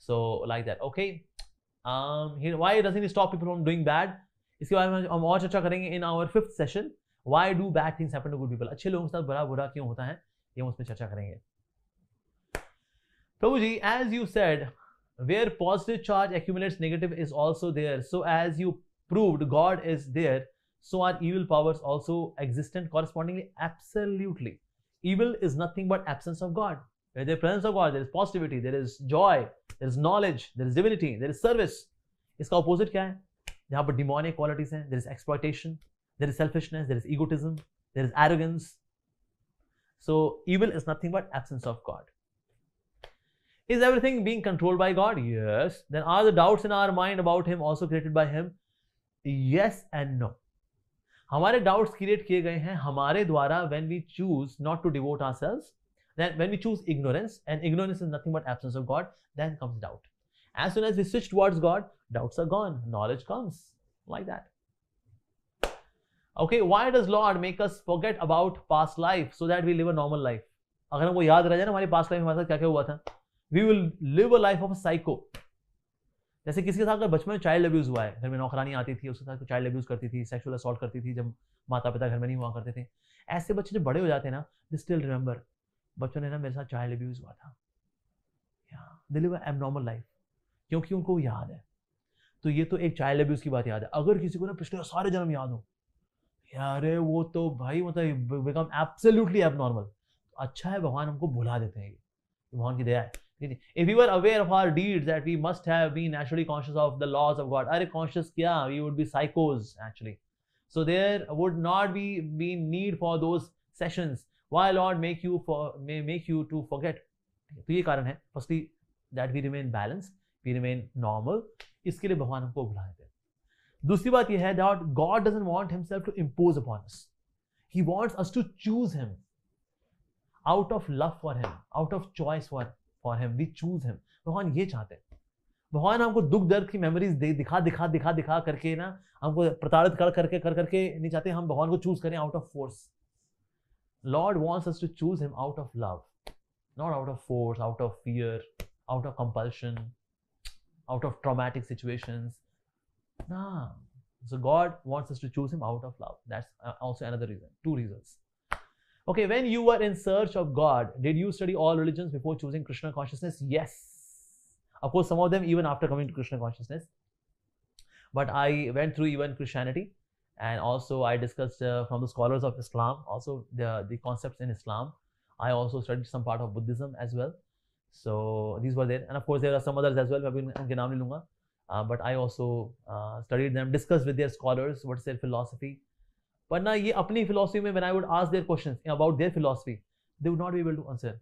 so like that. Okay, why doesn't he stop people from doing bad, इसके बारे में हम और चर्चा करेंगे in our 5th session, why do bad things happen to good people, अच्छे लोगों के साथ बुरा क्यों होता है, ये हम उसमें चर्चा करेंगे। प्रभु जी, as you said where positive charge accumulates, negative is also there, so as you proved God is there, so are evil powers also existent correspondingly? Absolutely. Evil is nothing but absence of God. Where there is presence of God, there is positivity, there is joy, there is knowledge, there is divinity, there is service. इसका opposite क्या है? जहाँ पर demonic qualities हैं, there is exploitation, there is selfishness, there is egotism, there is arrogance. So evil is nothing but absence of God. Is everything being controlled by God? Yes. Then are the doubts in our mind about Him also created by Him? Yes and no. हमारे doubts create किए गए हैं हमारे द्वारा when we choose not to devote ourselves. Then when we choose ignorance, and ignorance is nothing but absence of God, then comes doubt. As soon as we switch towards God, doubts are gone. Knowledge comes like that. Okay, why does Lord make us forget about past life so that we live a normal life? अगर हमको याद रह जाए ना हमारी past life में हमारे साथ क्या क्या हुआ था, we will live a life of a psycho. जैसे किसी के साथ अगर बचपन में चाइल्ड अब्यूज हुआ है, घर में नौकरानी आती थी उसके साथ चाइल्ड अब्यूज करती थी, सेक्सुअल असॉल्ट करती थी जब माता पिता घर में नहीं हुआ करते थे, ऐसे बच्चे जब बड़े हो जाते हैं ना, दे स्टिल रिमेंबर बच्चों ने ना मेरे साथ चाइल्ड अब्यूज हुआ था, they live N abnormal life, क्योंकि उनको याद है। तो ये तो एक चाइल्ड अब्यूज की बात याद है। अगर किसी को ना पिछले सारे जन्म याद हो, यार वो तो भाई मतलब बिकम एब्सोल्युटली एबनॉर्मल, अच्छा है भगवान हमको भुला देते हैं, भगवान की दया है। If we were aware of our deeds, that we must have been naturally conscious of the laws of God. अरे conscious क्या? We would be psychos actually. So there would not be need for those sessions. Why Lord make you to forget? तो ये कारण है firstly that we remain balanced, we remain normal. इसके लिए भगवान हमको भुला देते हैं। दूसरी बात ये है that God doesn't want Himself to impose upon us. He wants us to choose Him out of love for Him, out of choice for Him. We choose Him. भगवान ये चाहते हैं। भगवान हमको दुख दर्द की मेमोरीज दिखा करके ना हमको प्रताड़ित कर करके नहीं चाहते हम भगवान को चूज करें out of force. Lord wants us to choose him out of love, not out of force, out of fear, out of compulsion, out of traumatic situations. ना, so God wants us to choose Him out of love. That's also another reason. 2 reasons. Okay, when you were in search of God, did you study all religions before choosing Krishna consciousness? Yes. Of course, some of them even after coming to Krishna consciousness. But I went through even Christianity, and also I discussed from the scholars of Islam, also the concepts in Islam. I also studied some part of Buddhism as well. So these were there, and of course there are some others as well. मैं उनके नाम नहीं लूँगा. But I also studied them, discussed with their scholars what's their philosophy. वरना ये अपनी philosophy में when I would ask their questions about their philosophy, they would not be able to answer.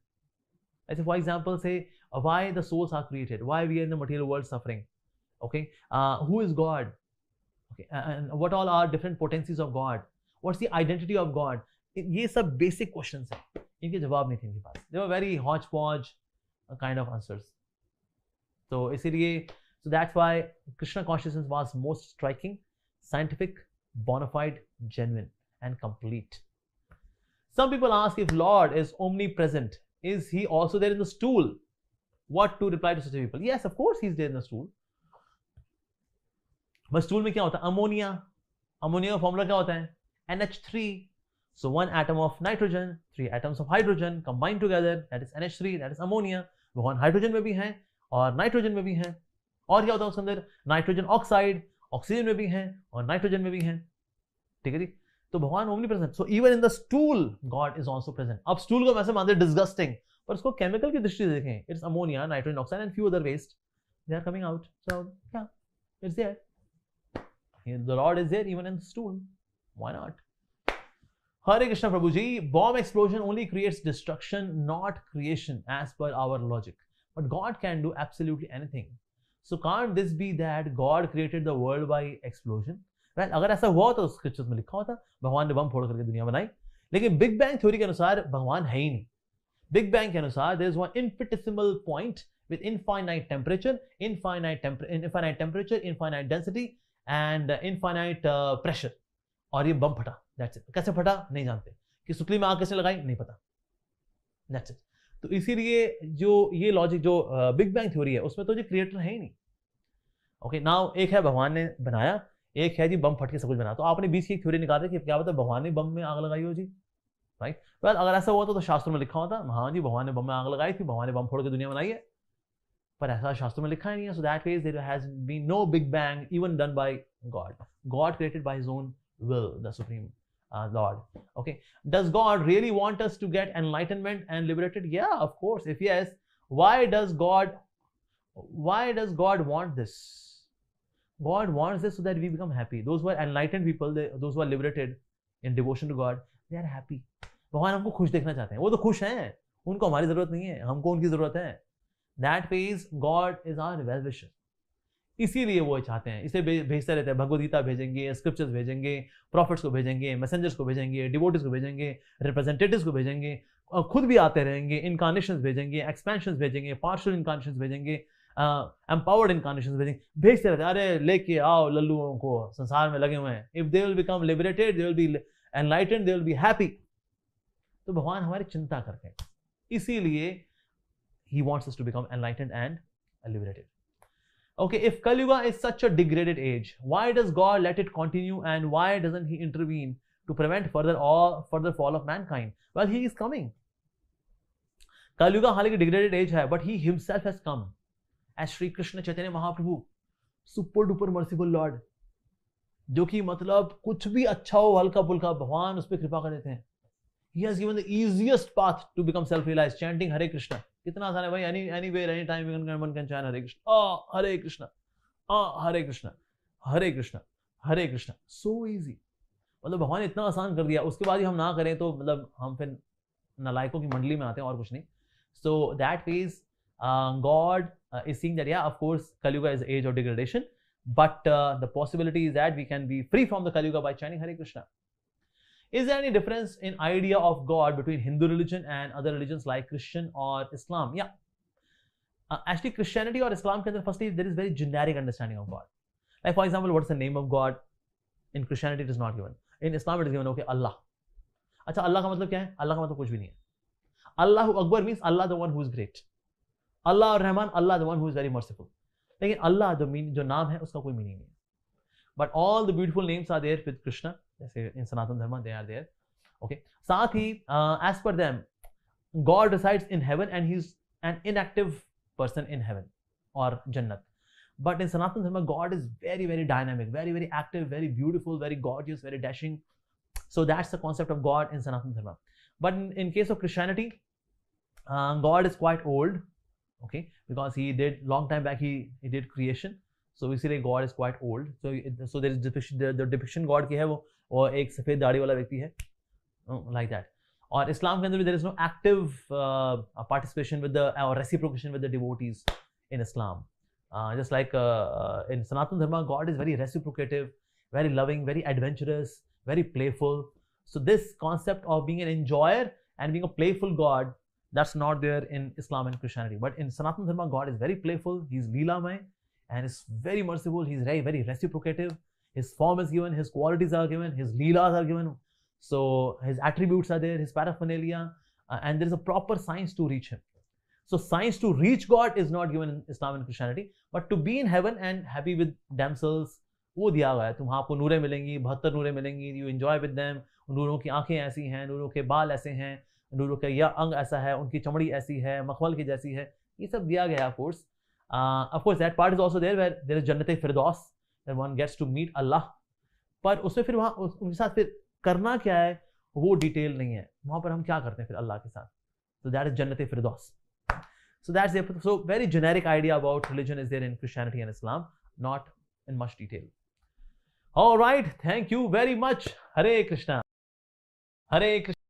As for example, say why the souls are created, why we are in the material world suffering, okay, who is God, okay, and what all are different potencies of God, what's the identity of God. ये सब basic questions हैं, इनके जवाब नहीं थे इनके पास. They were very hodgepodge kind of answers. So इसीलिए, so that's why Krishna consciousness was most striking, scientific, bona fide, genuine, and complete. Some people ask if Lord is omnipresent, is he also there in the stool? What to reply to such people? Yes, of course he's there in the stool. But stool में क्या होता है? Ammonia. Ammonia का formula क्या होता है? NH3. So one atom of nitrogen, 3 atoms of hydrogen combined together, that is NH3, that is ammonia. भगवान hydrogen में भी हैं और नाइट्रोजन में भी हैं. और क्या होता है उसके अंदर? नाइट्रोजन ऑक्साइड, ऑक्सीजन में भी हैं और नाइट्रोजन में भी हैं. ठीक है जी. तो भगवान omni present. So even in the stool God is also present. अब स्टूल को वैसे मानते डिस्गस्टिंग, पर उसको केमिकल की दृष्टि से देखें, it's ammonia, nitrogen oxide and few other waste, they are coming out. So yeah, it's there. The Lord is there even in the stool. Why not? Hare Krishna Prabhuji, bomb explosion only creates destruction, not creation, as per our logic. But God can do absolutely anything. So can't this be that God created the world by explosion? Well, अगर ऐसा हुआ तो scriptures में लिखा होता भगवान ने बम फोड़ करके दुनिया बनाई. लेकिन बिग बैंग थ्योरी के अनुसार भगवान है ही नहीं. बिग बैंग के अनुसार there is one infinitesimal point with infinite temperature, infinite temperature, infinite density, and infinite pressure. और ये बम फटा. That's it. कैसे फटा नहीं जानते. कि सुतली में आग कैसे लगाई नहीं पता. That's it. तो इसीलिए जो ये लॉजिक जो बिग बैंग थ्योरी है उसमें तो जो क्रिएटर है ही नहीं. ओके, नाउ एक है भगवान ने बनाया, एक है जी बम फट के सब कुछ बना. तो आपने बीच की एक थ्योरी निकाल रही कि क्या पता भगवान ने बम में आग लगाई हो जी. राइट. वेल, अगर ऐसा हुआ तो शास्त्रों में लिखा होता हाँ जी भगवान ने बम में आग लगाई थी, भगवान ने बम फोड़ के दुनिया बनाई है. पर ऐसा शास्त्रों में लिखा ही नहीं है. So that means there has been no big bang even done by God. God created by his own will, the supreme Lord. Okay, does God really want us to get enlightenment and liberated? Yeah, of course. If yes, why does God want this? God wants this so that we become happy. Those who are enlightened people, those who are liberated in devotion to God, they are happy. भगवान हमको खुश देखना चाहते हैं. वो तो खुश हैं, उनको हमारी जरूरत नहीं है, हमको उनकी जरूरत है. That means God is our well wisher. इसीलिए वो चाहते हैं, इसे भेजते रहते हैं. भगवद गीता भेजेंगे, स्क्रिप्चर्स भेजेंगे, प्रॉफिट्स को भेजेंगे, मैसेंजर्स को भेजेंगे, डिवोटीज को भेजेंगे, रिप्रेजेंटेटिव्स को भेजेंगे, और खुद भी आते रहेंगे. इनकार्नेशंस भेजेंगे, एक्सपेंशंस भेजेंगे, पार्शियल इनकार्नेशंस भेजेंगे, एम्पावर्ड इनकार्नेशंस भेजेंगे. भेजते रहते हैं. अरे लेके आओ लल्लुओं को, संसार में लगे हुए हैं. If they will become liberated, they will be enlightened, they will be happy. तो भगवान हमारी चिंता करते हैं. इसीलिए he wants us to become enlightened and liberated. Okay, if Kali Yuga is such a degraded age, why does God let it continue, and why doesn't he intervene to prevent further fall of mankind? Well, he is coming. Kali Yuga हालांकि degraded age है, but he himself has come as Shri Krishna Chaitanya Mahaprabhu, super duper merciful Lord, जो कि मतलब कुछ भी अच्छा हो हल्का फुल्का भगवान उस पर कृपा कर देते हैं. He has given the easiest path to become self-realized, chanting Hare Krishna. कितना आसान है भाई. anywhere anytime one can chant Hare Krishna. Hare Krishna, Hare Krishna, Hare Krishna, Hare Krishna. So easy. मतलब भगवान ने इतना आसान कर दिया. उसके बाद ही हम ना करें तो मतलब हम फिर नालायकों की मंडली में आते हैं और कुछ नहीं. So that means God is seeing that yeah, of course Kali Yuga is the age of degradation, but the possibility is that we can be free from the Kali Yuga by chanting Hare Krishna. Is there any difference in idea of God between Hindu religion and other religions like Christian or Islam? Yeah. Actually, Christianity or Islam, firstly, there is very generic understanding of God. Like for example, what's the name of God? In Christianity, it is not given. In Islam, it is given, okay, Allah. अच्छा, Allah का मतलब क्या है? Allah का मतलब कुछ भी नहीं है. Allahu Akbar means Allah the one who is great. Allah Rahman, Allah the one who is very merciful. लेकिन Allah जो नाम है उसका कोई मीनिंग नहीं है. But all the beautiful names are there with Krishna. जैसे in Sanatan Dharma they are there. Okay. साथ ही as per them, God resides in heaven and he's an inactive person in heaven or Jannat. But in Sanatan Dharma, God is very, very dynamic, very, very active, very beautiful, very gorgeous, very dashing. So that's the concept of God in Sanatan Dharma. But in case of Christianity, God is quite old, okay, because he did long time back he did creation. So we say God is quite old. So there is depiction, the depiction God की है वो और एक सफ़ेद दाढ़ी वाला व्यक्ति है, लाइक दैट. और इस्लाम के अंदर भी there is no active participation with the और reciprocation with the devotees in Islam. Just like in Sanatana Dharma, God is very reciprocative, very loving, very adventurous, very playful. So this concept of being an enjoyer and being a playful God, that's not there in Islam and Christianity. But in Sanatana Dharma, God is very playful. He's Leelamay and is very merciful. He's very, very reciprocative. His form is given, his qualities are given, his Leelas are given. So his attributes are there, his paraphernalia, and there is a proper science to reach him. So science to reach God is not given in Islam and Christianity, but to be in heaven and happy with damsels, वो दिया गया है. तुम आपको नूरें मिलेंगी, 72 नूरें मिलेंगी, you enjoy with them. नूरों की आंखें ऐसी हैं, नूरों के बाल ऐसे हैं, नूरों का यह अंग ऐसा है, उनकी चमड़ी ऐसी है, मखमल की जैसी है. ये सब दिया गया of course. Of course that part is also there where there is Jannat Firdaus, where one gets to meet Allah. पर उसमें फिर वहाँ उनके साथ फिर करना क्या है वो डिटेल नहीं है. वहाँ पर हम क्या करते हैं फिर अल्लाह के साथ. So that is Jannat Firdaus. So that's it. So very generic idea about religion is there in Christianity and Islam, not in much detail. All right. Thank you very much. Hare Krishna. Hare Krishna.